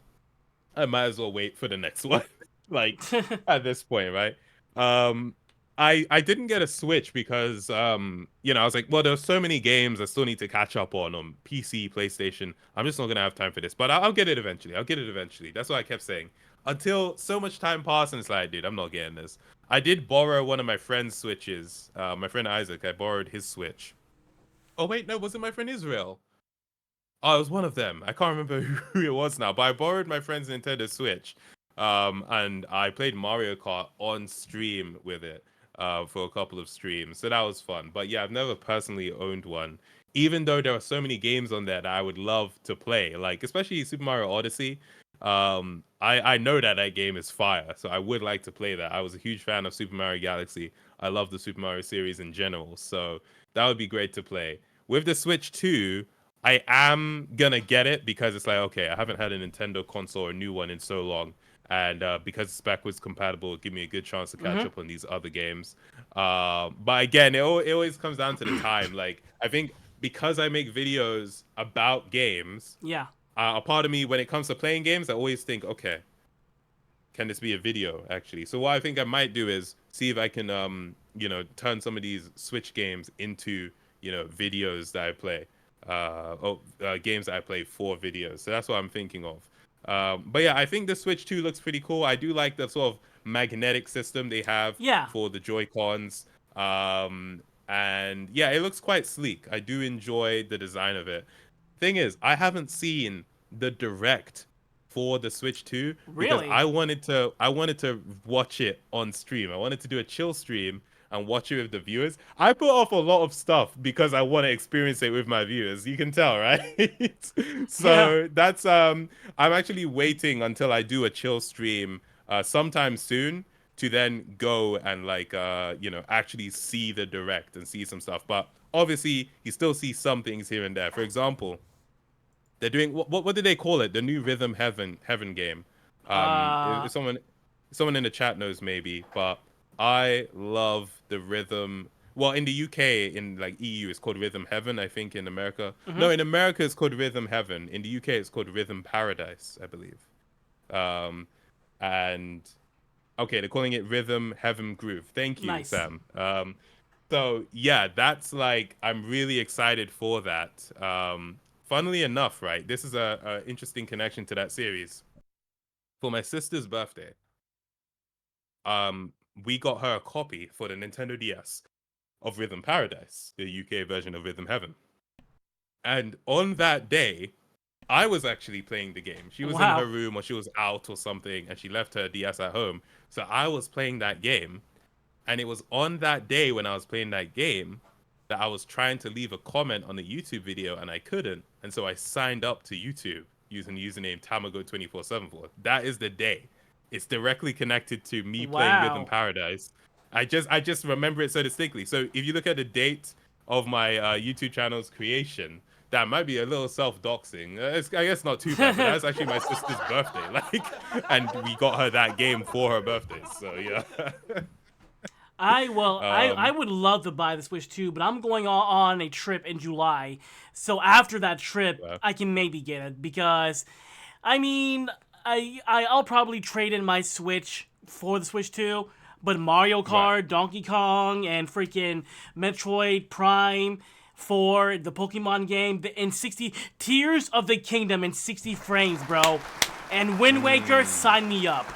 I might as well wait for the next one. Like, at this point, right? I didn't get a Switch because, I was like, well, there's so many games I still need to catch up on PC, PlayStation. I'm just not going to have time for this. But I'll get it eventually. That's what I kept saying. Until so much time passed, and it's like, dude, I'm not getting this. I did borrow one of my friend's Switches. My friend Isaac, I borrowed his Switch. Oh, wait, no, was it my friend Israel? Oh, it was one of them. I can't remember who it was now, but I borrowed my friend's Nintendo Switch. And I played Mario Kart on stream with it for a couple of streams. So that was fun. But yeah, I've never personally owned one. Even though there are so many games on there that I would love to play, like especially Super Mario Odyssey. I know that game is fire, so I would like to play that. I was a huge fan of Super Mario Galaxy. I love the Super Mario series in general, so that would be great to play. With the Switch 2, I am gonna get it because it's like, okay, I haven't had a Nintendo console or a new one in so long, and because it's backwards compatible, give me a good chance to catch up on these other games. But again, it always comes down to the time. Like, I think because I make videos about games, a part of me, when it comes to playing games, I always think, okay, can this be a video, actually? So what I think I might do is see if I can, turn some of these Switch games into, videos that I play. Games that I play for videos. So that's what I'm thinking of. But yeah, I think the Switch 2 looks pretty cool. I do like the sort of magnetic system they have for the Joy-Cons. And yeah, it looks quite sleek. I do enjoy the design of it. Thing is, I haven't seen the direct for the Switch 2 because I wanted to watch it on stream. I wanted to do a chill stream and watch it with the viewers. I put off a lot of stuff because I want to experience it with my viewers. You can tell, right? So that's I'm actually waiting until I do a chill stream sometime soon to then go and actually see the direct and see some stuff. But obviously, you still see some things here and there. For example, they're doing what did they call it? The new Rhythm Heaven game. If someone in the chat knows maybe, but I love the rhythm. Well, in the UK, in like EU, it's called Rhythm Heaven. I think in America, no, in America it's called Rhythm Heaven. In the UK, it's called Rhythm Paradise, I believe. And okay, they're calling it Rhythm Heaven Groove. Thank you, Sam. So yeah, that's like, I'm really excited for that. Funnily enough, right, this is a interesting connection to that series. For my sister's birthday, we got her a copy for the Nintendo DS of Rhythm Paradise, the UK version of Rhythm Heaven. And on that day, I was actually playing the game. She was in her room or she was out or something, and she left her DS at home. So I was playing that game. And it was on that day when I was playing that game that I was trying to leave a comment on the YouTube video and I couldn't. And so I signed up to YouTube using the username Tamago247. That is the day It's directly connected to me playing Rhythm Wow. Paradise. I just remember it so distinctly. So if you look at the date of my YouTube channel's creation, that might be a little self-doxing. It's, I guess not too bad, but that's actually my sister's birthday. Like, and we got her that game for her birthday. So yeah. I would love to buy the Switch too, but I'm going on a trip in July. So after that trip, Wow. I can maybe get it because I mean, I'll probably trade in my Switch for the Switch 2, but Mario Kart, Right. Donkey Kong, and freaking Metroid Prime for the Pokemon game in 60 Tears of the Kingdom in 60 frames, bro. And Wind Waker, sign me up.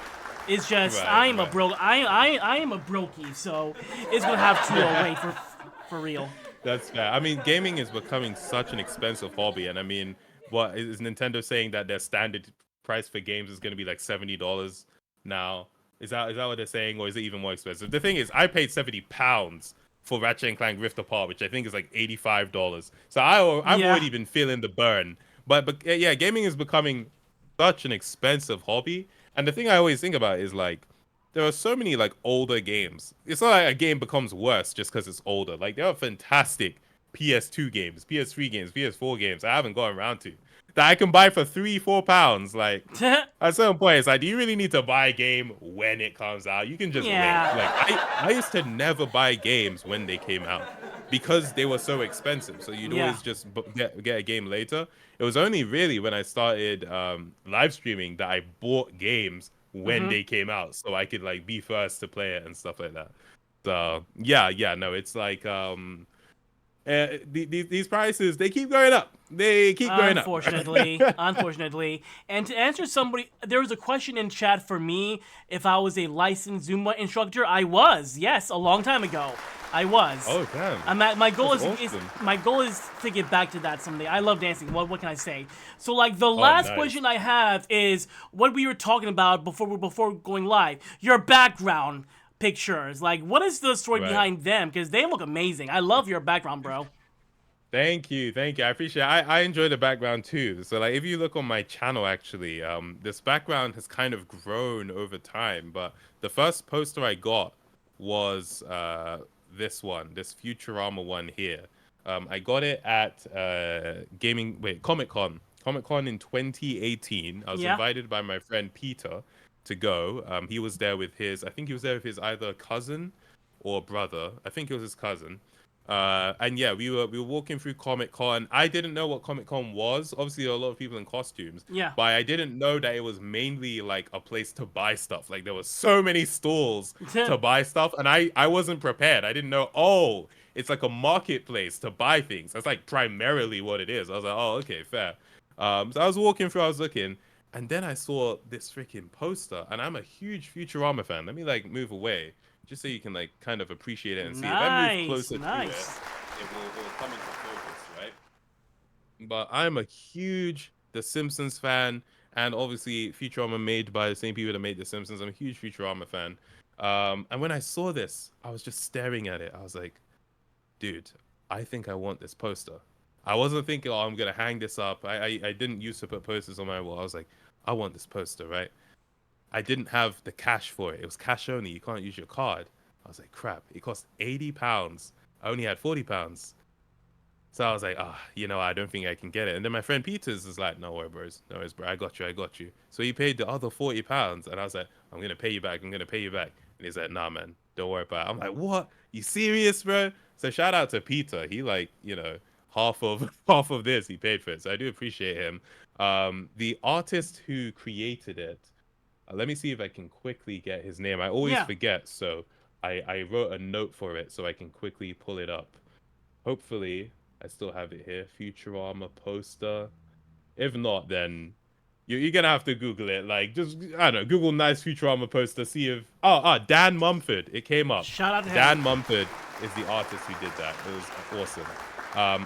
It's just Right, I am a right. bro. I am a brokey, so it's gonna have to wait for real. That's fair. I mean, gaming is becoming such an expensive hobby, and I mean, what is Nintendo saying that their standard price for games is going to be like $70 now? Is that what they're saying, or is it even more expensive? The thing is, I paid £70 for Ratchet and Clank Rift Apart, which I think is like $85. So I've Yeah. already been feeling the burn. But yeah, gaming is becoming such an expensive hobby, and the thing I always think about is like, there are so many like older games. It's not like a game becomes worse just because it's older. Like there are fantastic PS2 games, PS3 games, PS4 games I haven't gotten around to that I can buy for £3-4. Like at certain point, it's like, do you really need to buy a game when it comes out? You can just wait. Yeah. Like I used to never buy games when they came out because they were so expensive. So you'd Yeah. always just get a game later. It was only really when I started live streaming that I bought games when they came out, so I could like be first to play it and stuff like that. So yeah, no, it's like these prices, they keep going up. They keep going up. Unfortunately. And to answer somebody, there was a question in chat for me if I was a licensed Zumba instructor. I was, yes, a long time ago. I was. Oh damn. I'm at, my goal That's is awesome. my goal is to get back to that someday. I love dancing. What can I say? So like the last nice. question I have is what we were talking about before going live. Your background pictures. Like what is the story Right. behind them? Because they look amazing. I love your background, bro. Thank you. I appreciate it. I enjoy the background too. So like if you look on my channel actually, this background has kind of grown over time, but the first poster I got was this Futurama one here. I got it at Comic Con in 2018. I was Yeah. invited by my friend Peter to go. He was there with his, I think he was there with his either cousin or brother. I think it was his cousin. And yeah, we were walking through Comic Con. I didn't know what Comic Con was. Obviously, there were a lot of people in costumes. Yeah. But I didn't know that it was mainly like a place to buy stuff. Like there were so many stalls to buy stuff, and I wasn't prepared. I didn't know. Oh, it's like a marketplace to buy things. That's like primarily what it is. I was like, oh, okay, fair. So I was walking through. I was looking. And then I saw this freaking poster, and I'm a huge Futurama fan. Let me like move away, just so you can like kind of appreciate it and see. If I move closer to it, it will come into focus, right? But I'm a huge The Simpsons fan, and obviously Futurama made by the same people that made The Simpsons. I'm a huge Futurama fan. And when I saw this, I was just staring at it. I was like, dude, I think I want this poster. I wasn't thinking, oh, I'm gonna hang this up. I didn't used to put posters on my wall. I was like, I want this poster, right? I didn't have the cash for it. It was cash only. You can't use your card. I was like, crap. It cost £80. I only had £40. So I was like, I don't think I can get it. And then my friend Peters is like, no worries, bro. I got you. So he paid the other £40, and I was like, I'm gonna pay you back. And he's like, nah, man, don't worry about it. I'm like, what? You serious, bro? So shout out to Peter. He like, half of this he paid for it. So I do appreciate him. The artist who created it, let me see if I can quickly get his name. I always forget, so I wrote a note for it so I can quickly pull it up. Hopefully I still have it here. Futurama poster. If not, then you're gonna have to Google it. Like, just, I don't know, Google nice Futurama poster, see if Dan Mumford. It came up. Shout out to Dan him. Mumford is the artist who did that. It was awesome.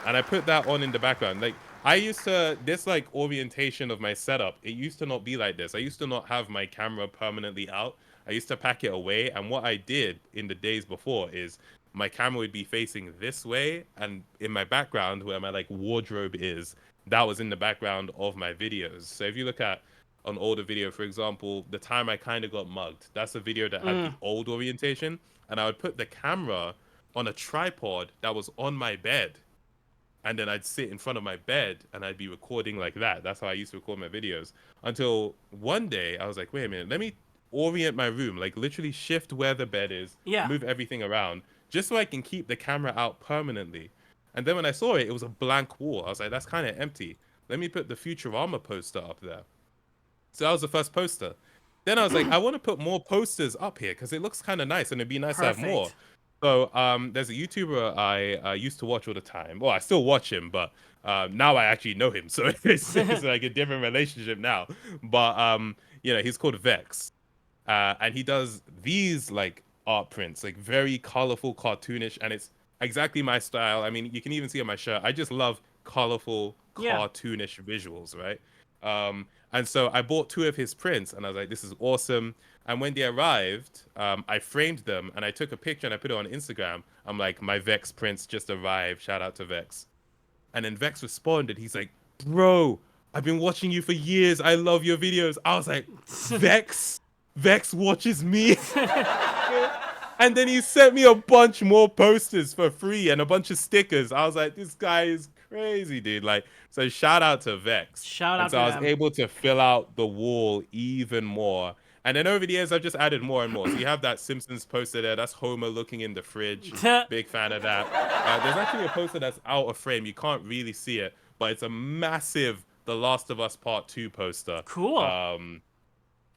And I put that on in the background. Like, I used to, this like orientation of my setup, it used to not be like this. I used to not have my camera permanently out. I used to pack it away. And what I did in the days before is my camera would be facing this way, and in my background where my like wardrobe is, that was in the background of my videos. So if you look at on older video. For example, the time I kind of got mugged. That's a video that had the old orientation, and I would put the camera on a tripod that was on my bed, and then I'd sit in front of my bed and I'd be recording like that. That's how I used to record my videos. Until one day I was like, wait a minute, let me orient my room, like literally shift where the bed is, move everything around, just so I can keep the camera out permanently. And then when I saw it, it was a blank wall. I was like, that's kind of empty. Let me put the Futurama poster up there. So that was the first poster. Then I was like, I want to put more posters up here because it looks kind of nice and it'd be nice to have more. So there's a YouTuber I used to watch all the time. Well, I still watch him, but now I actually know him. So it's like a different relationship now. But, you know, he's called Vex. And he does these like art prints, like very colorful, cartoonish. And it's exactly my style. I mean, you can even see on my shirt. I just love colorful, cartoonish visuals, right? And so I bought 2 of his prints and I was like, this is awesome. And when they arrived, I framed them and I took a picture and I put it on Instagram. I'm like, my Vex prints just arrived. Shout out to Vex. And then Vex responded. He's like, bro, I've been watching you for years. I love your videos. I was like, Vex watches me. And then he sent me a bunch more posters for free and a bunch of stickers. I was like, this guy is crazy, dude. Like, so shout out to Vex. Shout out so to I was able to fill out the wall even more. And then over the years, I've just added more and more. So you have that Simpsons poster there. That's Homer looking in the fridge. Big fan of that. There's actually a poster that's out of frame. You can't really see it, but it's a massive The Last of Us Part 2 poster. Cool.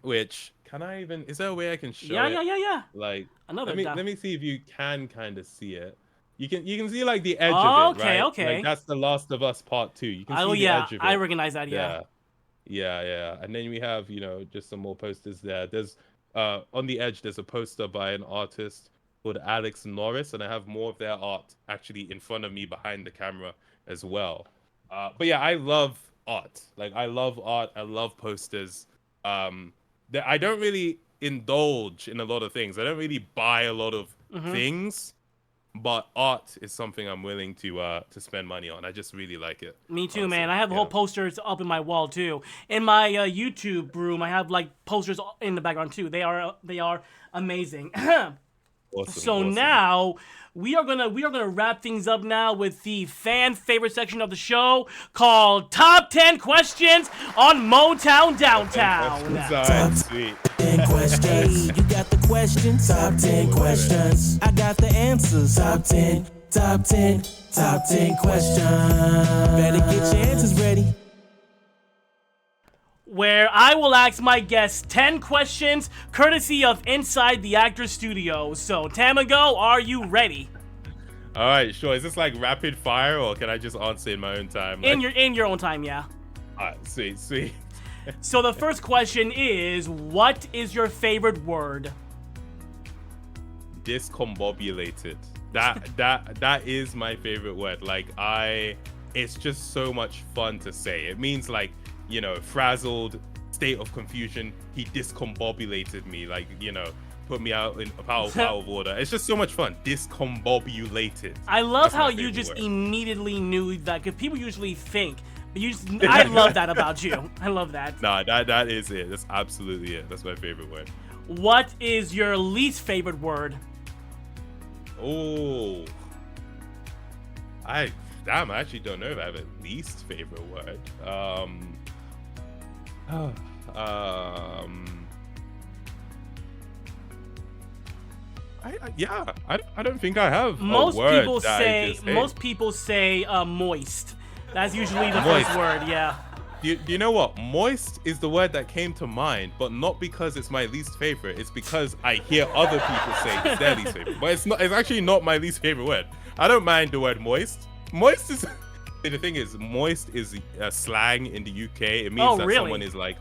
Which, can I even, is there a way I can show it? Yeah. Like, Another let me see if you can kind of see it. You can see like the edge of it, right? Okay. Like that's The Last of Us Part 2. You can see the edge of it. I recognize that. Yeah. And then we have, you know, just some more posters there. There's on the edge, there's a poster by an artist called Alex Norris, and I have more of their art actually in front of me behind the camera as well. But yeah, I love art. Like I love art. I love posters. I don't really indulge in a lot of things. I don't really buy a lot of things. But art is something I'm willing to spend money on. I just really like it. Me too, man. I have whole posters up in my wall too. In my YouTube room, I have like posters in the background too. They are amazing. Awesome. Now we are gonna wrap things up now with the fan favorite section of the show called Top 10 Questions on Motown Downtown. Sweet. 10 questions. You got the questions. Top 10 questions. I got the answers. Top 10 questions. Better get your answers ready. Where I will ask my guests 10 questions courtesy of Inside the Actors Studio. So, Tamago, are you ready? All right, sure. Is this like rapid fire, or can I just answer in my own time? In your own time, yeah. All right, sweet. So the first question is, what is your favorite word? Discombobulated. That is my favorite word. Like it's just so much fun to say. It means like, you know, frazzled, state of confusion. He discombobulated me, like, you know, put me out of order. It's just so much fun. Discombobulated. I love how you just immediately knew that, because people usually think. But I love that about you. I love that. Nah, that is it. That's absolutely it. That's my favorite word. What is your least favorite word? Oh, I actually don't know if I have a least favorite word. I don't think I have most a word Most people say moist. That's usually the first word, yeah. Do you know what? Moist is the word that came to mind, but not because it's my least favorite. It's because I hear other people say it's their least favorite. But it's actually not my least favorite word. I don't mind the word moist. Moist is the thing is, moist is a slang in the UK. It means someone is like,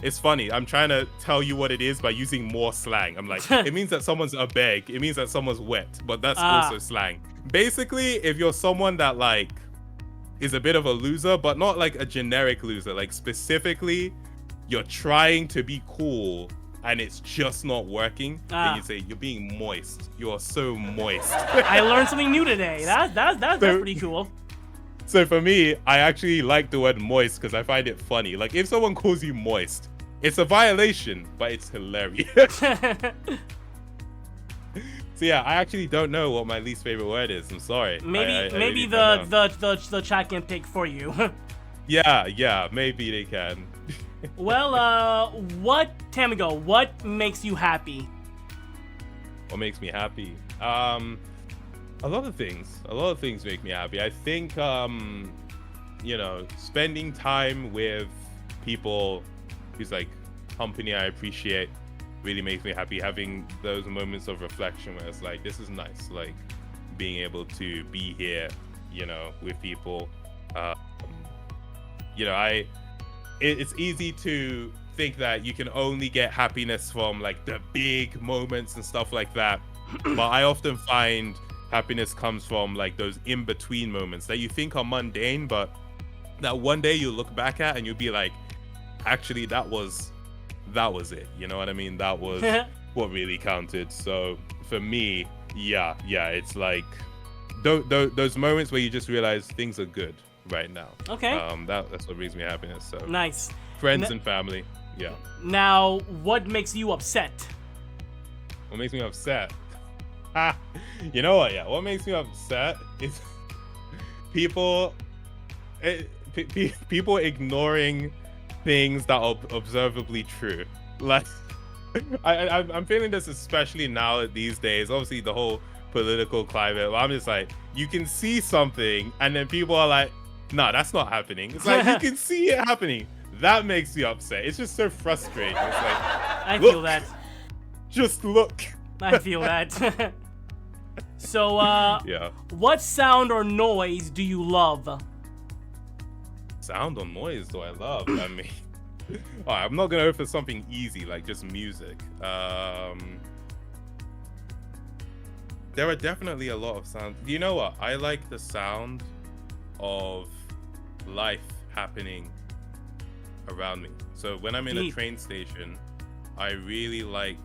it's funny. I'm trying to tell you what it is by using more slang. I'm like, it means that someone's a beg. It means that someone's wet, but that's also slang. Basically, if you're someone that like is a bit of a loser, but not like a generic loser, like specifically you're trying to be cool and it's just not working, then you say you're being moist. You are so moist. I learned something new today. That's pretty cool. So for me, I actually like the word moist because I find it funny. Like if someone calls you moist, it's a violation, but it's hilarious. So yeah, I actually don't know what my least favorite word is. I'm sorry. Maybe I maybe really don't know. the chat can pick for you. Yeah, maybe they can. Well, what Tamigo? What makes you happy? What makes me happy? A lot of things. A lot of things make me happy. I think you know, spending time with people who's like company I appreciate really makes me happy. Having those moments of reflection where it's like, this is nice, like being able to be here, you know, with people. You know, it's easy to think that you can only get happiness from like the big moments and stuff like that. But I often find happiness comes from like those in-between moments that you think are mundane, but that one day you look back at and you'll be like, actually that was it, you know what I mean? That was what really counted. So for me, yeah, it's like those moments where you just realize things are good right now. Okay. That's what brings me happiness. So Nice. friends and family. Yeah. Now, what makes you upset? What makes me upset? You know what? Yeah. What makes me upset is people ignoring things that are observably true. Like, I'm feeling this especially now these days. Obviously, the whole political climate. I'm just like, you can see something, and then people are like, "No, that's not happening." It's like you can see it happening. That makes me upset. It's just so frustrating. It's like, I feel that. Just look. I feel that. So, Yeah. what sound or noise do you love? Sound or noise do I love? I mean, all right, I'm not gonna go for something easy like just music. There are definitely a lot of sounds. You know what? I like the sound of life happening around me. So when I'm in a Deep. train station, I really like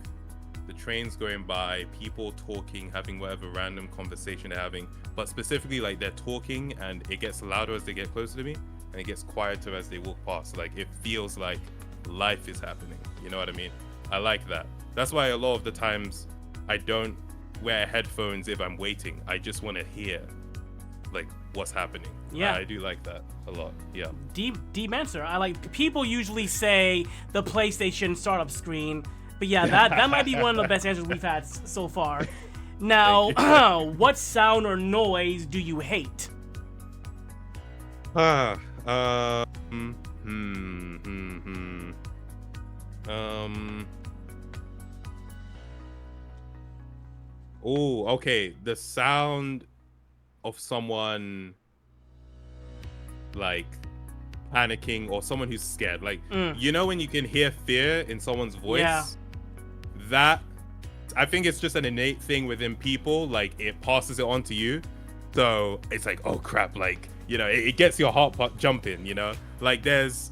the trains going by, people talking, having whatever random conversation they're having, but specifically like they're talking and it gets louder as they get closer to me and it gets quieter as they walk past. Like it feels like life is happening. You know what I mean? I like that. That's why a lot of the times I don't wear headphones if I'm waiting. I just want to hear like what's happening. Yeah. I do like that a lot. Yeah. Deep answer. I like, people usually say the PlayStation startup screen, but yeah, that might be one of the best answers we've had so far. Now, what sound or noise do you hate? Oh, okay. The sound of someone like panicking or someone who's scared. Like, you know, when you can hear fear in someone's voice? Yeah. That, I think it's just an innate thing within people. Like, it passes it on to you. So it's like, oh crap, like, you know, it gets your heart jumping, you know? Like, there's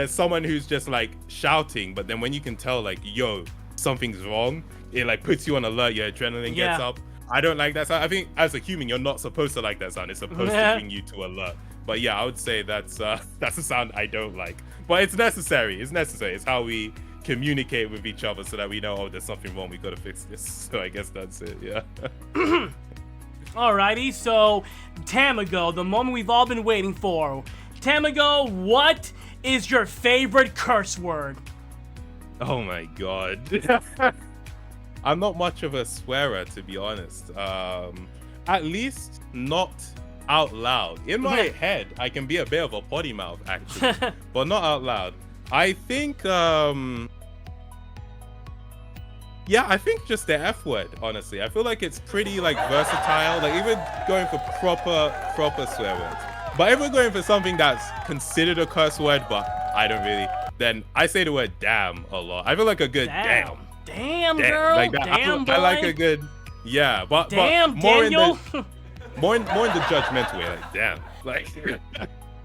someone who's just like shouting, but then when you can tell, like, yo, something's wrong, it like puts you on alert, your adrenaline gets up. I don't like that sound. I think as a human, you're not supposed to like that sound. It's supposed to bring you to alert. But yeah, I would say that's a sound I don't like. But it's necessary. It's necessary. It's how we communicate with each other so that we know, oh, there's something wrong. We gotta fix this. So I guess that's it. Yeah. Alrighty, so Tamigo, the moment we've all been waiting for. Tamigo, what is your favorite curse word? Oh my god. I'm not much of a swearer, to be honest. At least not out loud. In my head, I can be a bit of a potty mouth, actually, but not out loud. I think, yeah, I think just the F word, honestly. I feel like it's pretty, like, versatile. Like, even going for proper swear words. But if we're going for something that's considered a curse word, but I don't really, then I say the word damn a lot. I feel like a good damn. Damn, girl. Like that. Damn, boy. I like a good, yeah. But Daniel. more in the judgmental way. Like damn. Like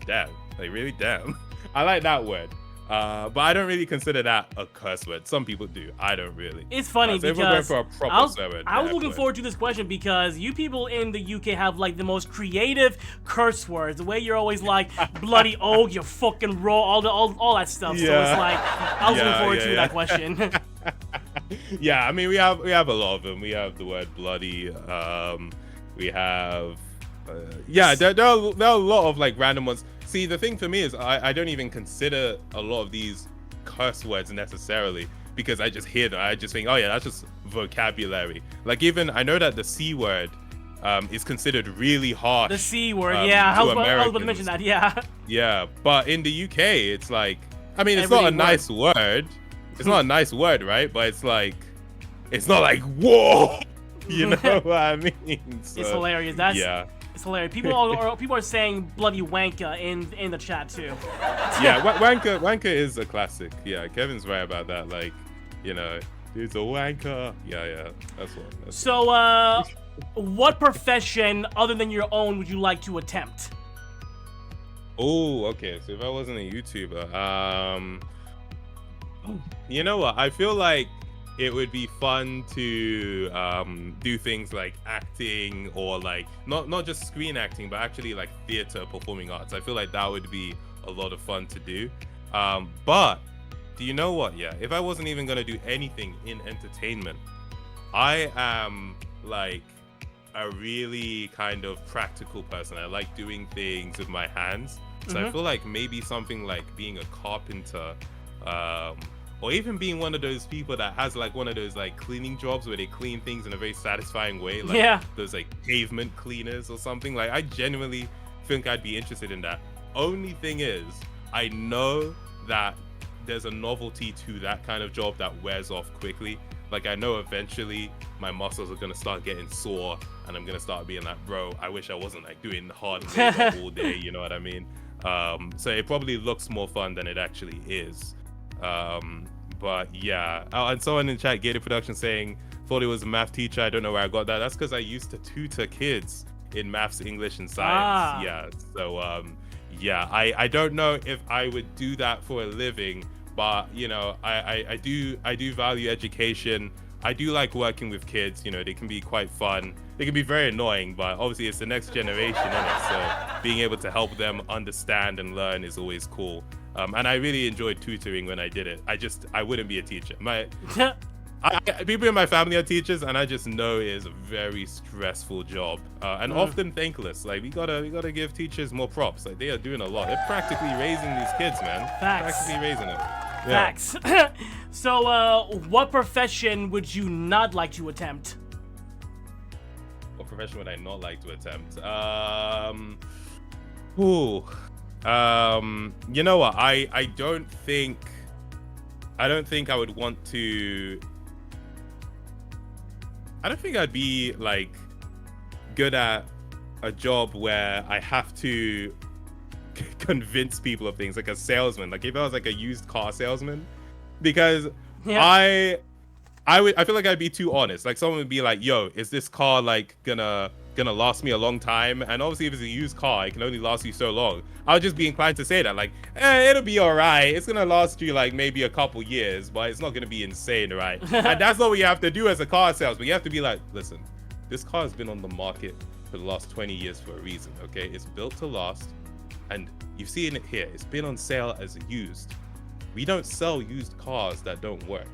damn. Like really damn. I like that word. But I don't really consider that a curse word. Some people do. I don't really. It's funny So if we're going because for a proper I was, swear word, I was yeah, looking go forward to this question because you people in the UK have like the most creative curse words. The way you're always like bloody oak, you fucking raw, all that stuff. So Yeah. it's like I was looking forward to that question. Yeah, I mean we have a lot of them. We have the word bloody. We have there are a lot of like random ones. See, the thing for me is I don't even consider a lot of these curse words necessarily because I just hear them. I just think, oh yeah, that's just vocabulary. Like even I know that the C word is considered really harsh. The C word, yeah. I was about to mention that, yeah. Yeah, but in the UK, it's like, I mean, it's Everything not a nice word. It's not a nice word, right? But it's like, it's not like, whoa, you know what I mean? So, It's hilarious. It's hilarious. People are saying bloody wanker in the chat too. Yeah, wanker is a classic. Yeah, Kevin's right about that. Like, you know, it's a wanker. Yeah, that's what. So, what profession other than your own would you like to attempt? Oh, okay. So if I wasn't a YouTuber, you know what? I feel like it would be fun to do things like acting or like not just screen acting, but actually like theater, performing arts. I feel like that would be a lot of fun to do. But do you know what? Yeah, if I wasn't even gonna do anything in entertainment, I am like a really kind of practical person. I like doing things with my hands. So I feel like maybe something like being a carpenter, or even being one of those people that has like one of those like cleaning jobs where they clean things in a very satisfying way, like those like pavement cleaners or something. Like I genuinely think I'd be interested in that. Only thing is, I know that there's a novelty to that kind of job that wears off quickly. Like I know eventually my muscles are gonna start getting sore and I'm gonna start being like, bro, I wish I wasn't like doing hard labor all day, you know what I mean? So it probably looks more fun than it actually is. But yeah, and someone in chat, Gated Production, saying thought it was a math teacher. I don't know where I got that. That's because I used to tutor kids in maths, English, and science. Yeah, so yeah, I don't know if I would do that for a living, but you know, I do value education. I do like working with kids. You know, they can be quite fun. They can be very annoying, but obviously it's the next generation, innit? So being able to help them understand and learn is always cool. And I really enjoyed tutoring when I did it. I wouldn't be a teacher. People in my family are teachers, and I just know it is a very stressful job and often thankless. Like we gotta give teachers more props. Like they are doing a lot. They're practically raising these kids, man. Facts. Practically raising them. Yeah. Facts. So, what profession would you not like to attempt? What profession would I not like to attempt? You know what? I don't think I would want to. I don't think I'd be like good at a job where I have to convince people of things, like a salesman. Like if I was like a used car salesman, because I feel like I'd be too honest. Like someone would be like, yo, is this car like gonna last me a long time? And obviously if it's a used car, it can only last you so long. I would just be inclined to say that, like, it'll be all right. It's gonna last you like maybe a couple years, but it's not gonna be insane, right? And that's not what you have to do as a car salesman. You have to be like, listen, this car has been on the market for the last 20 years for a reason, okay? It's built to last, and you've seen it here. It's been on sale as used. We don't sell used cars that don't work.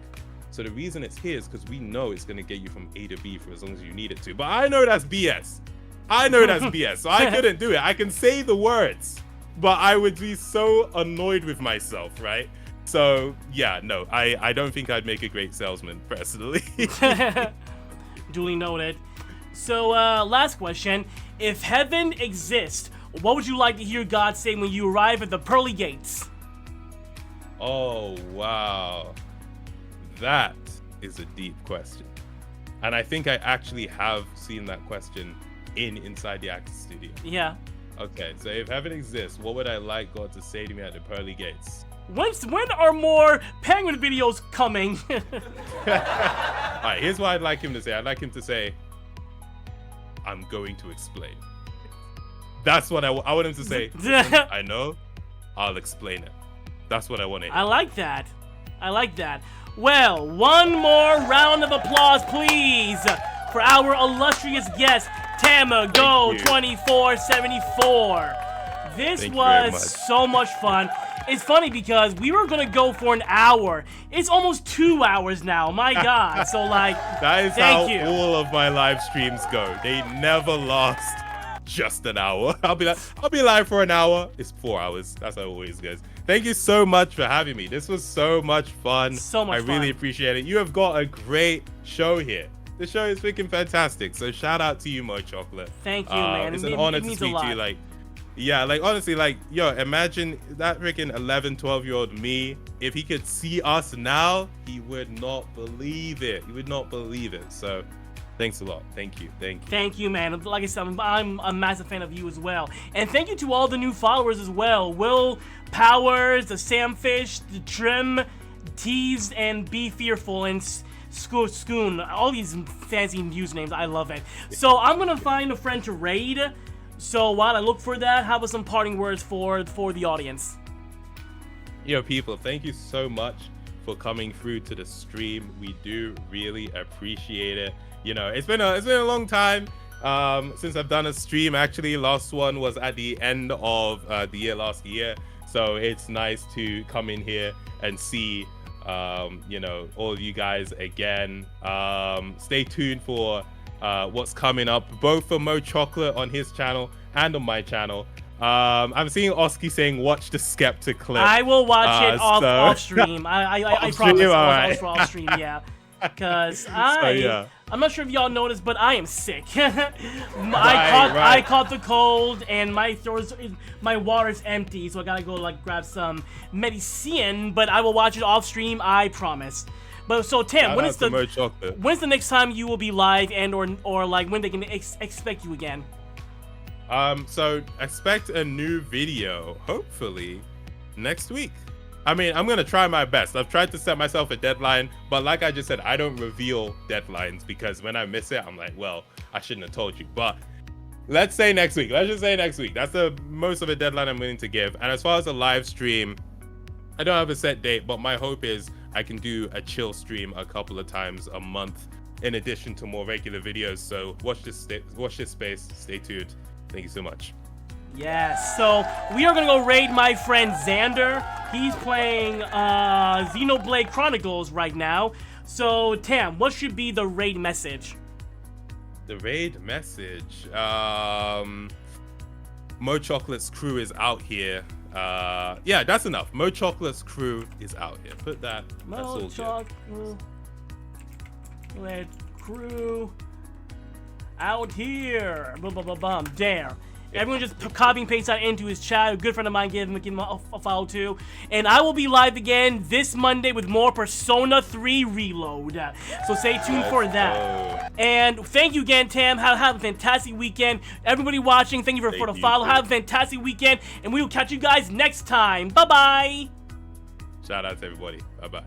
So the reason it's here is because we know it's going to get you from A to B for as long as you need it to. But I know that's BS. So I couldn't do it. I can say the words, but I would be so annoyed with myself, right? So yeah, no, I don't think I'd make a great salesman personally. Duly noted. So, last question. If heaven exists, what would you like to hear God say when you arrive at the pearly gates? Oh, wow. That is a deep question. And I think I actually have seen that question inside the actor studio. Yeah. Okay, so if heaven exists, what would I like God to say to me at the pearly gates? When are more Penguin videos coming? Alright, here's what I'd like him to say. I'd like him to say, I'm going to explain. That's what I want him to say. I know, I'll explain it. That's what I want to hear. I like that. I like that. Well, one more round of applause, please, for our illustrious guest, Tamago 2474. This Thank you very was much. so much fun. It's funny because we were gonna go for an hour. It's almost 2 hours now. My God. So like, That is thank how you. all of my live streams go. They never last just an hour. I'll be live for an hour. It's 4 hours. That's how it always goes. Thank you so much for having me. This was so much fun. So much I really fun. appreciate it. You have got a great show here. The show is freaking fantastic. So shout out to you, Mo Chocolate. Thank you, man. It's It an honor to means a speak to you. lot. Like, yeah, like honestly, like, yo, imagine that freaking 11, 12-year-old me. If he could see us now, he would not believe it. He would not believe it. So thanks a lot. Thank you. Thank you. Thank you, man. Like I said, I'm a massive fan of you as well. And thank you to all the new followers as well. Will Powers, the Samfish, the Trim, Tease, and Be Fearful, and Scoon. All these fancy usernames. I love it. So I'm going to find a friend to raid. So while I look for that, how about some parting words for the audience? Yo, people, thank you so much for coming through to the stream. We do really appreciate it. You know, it's been a long time since I've done a stream. Actually, last one was at the end of the year last year. So it's nice to come in here and see you know, all of you guys again. Stay tuned for what's coming up, both for Mo Chocolate on his channel and on my channel. I'm seeing Oski saying watch the Skeptic clip. I will watch it off so- stream. I Off promise. stream, all right. Off stream, yeah. Because yeah. I'm not sure if y'all noticed, but I am sick. Right. I caught the cold, and my water's empty, so I gotta go like grab some medicine. But I will watch it off stream, I promise. But so Tam, Shout out to Mo Chocolate. when's the next time you will be live, and or like when they can expect you again? So expect a new video, hopefully, next week. I mean, I'm gonna try my best. I've tried to set myself a deadline, but like I just said, I don't reveal deadlines because when I miss it, I'm like, well, I shouldn't have told you. But let's say next week. Let's just say next week. That's the most of a deadline I'm willing to give. And as far as a live stream, I don't have a set date, but my hope is I can do a chill stream a couple of times a month in addition to more regular videos. So watch this space. Stay tuned. Thank you so much. Yes, so we are gonna go raid my friend Xander. He's playing Xenoblade Chronicles right now. So Tam, what should be the raid message? The raid message. Mo Chocolate's crew is out here. Yeah, that's enough. Mo Chocolate's crew is out here. Put that. That's all good. Chocolate crew out here. Bum. There. Everyone just copy and paste that into his chat. A good friend of mine gave him a follow too. And I will be live again this Monday with more Persona 3 Reload. So stay tuned for that. And thank you again, Tam. Have a fantastic weekend. Everybody watching, thank you for the follow. Have a fantastic weekend. And we will catch you guys next time. Bye-bye. Shout out to everybody. Bye-bye.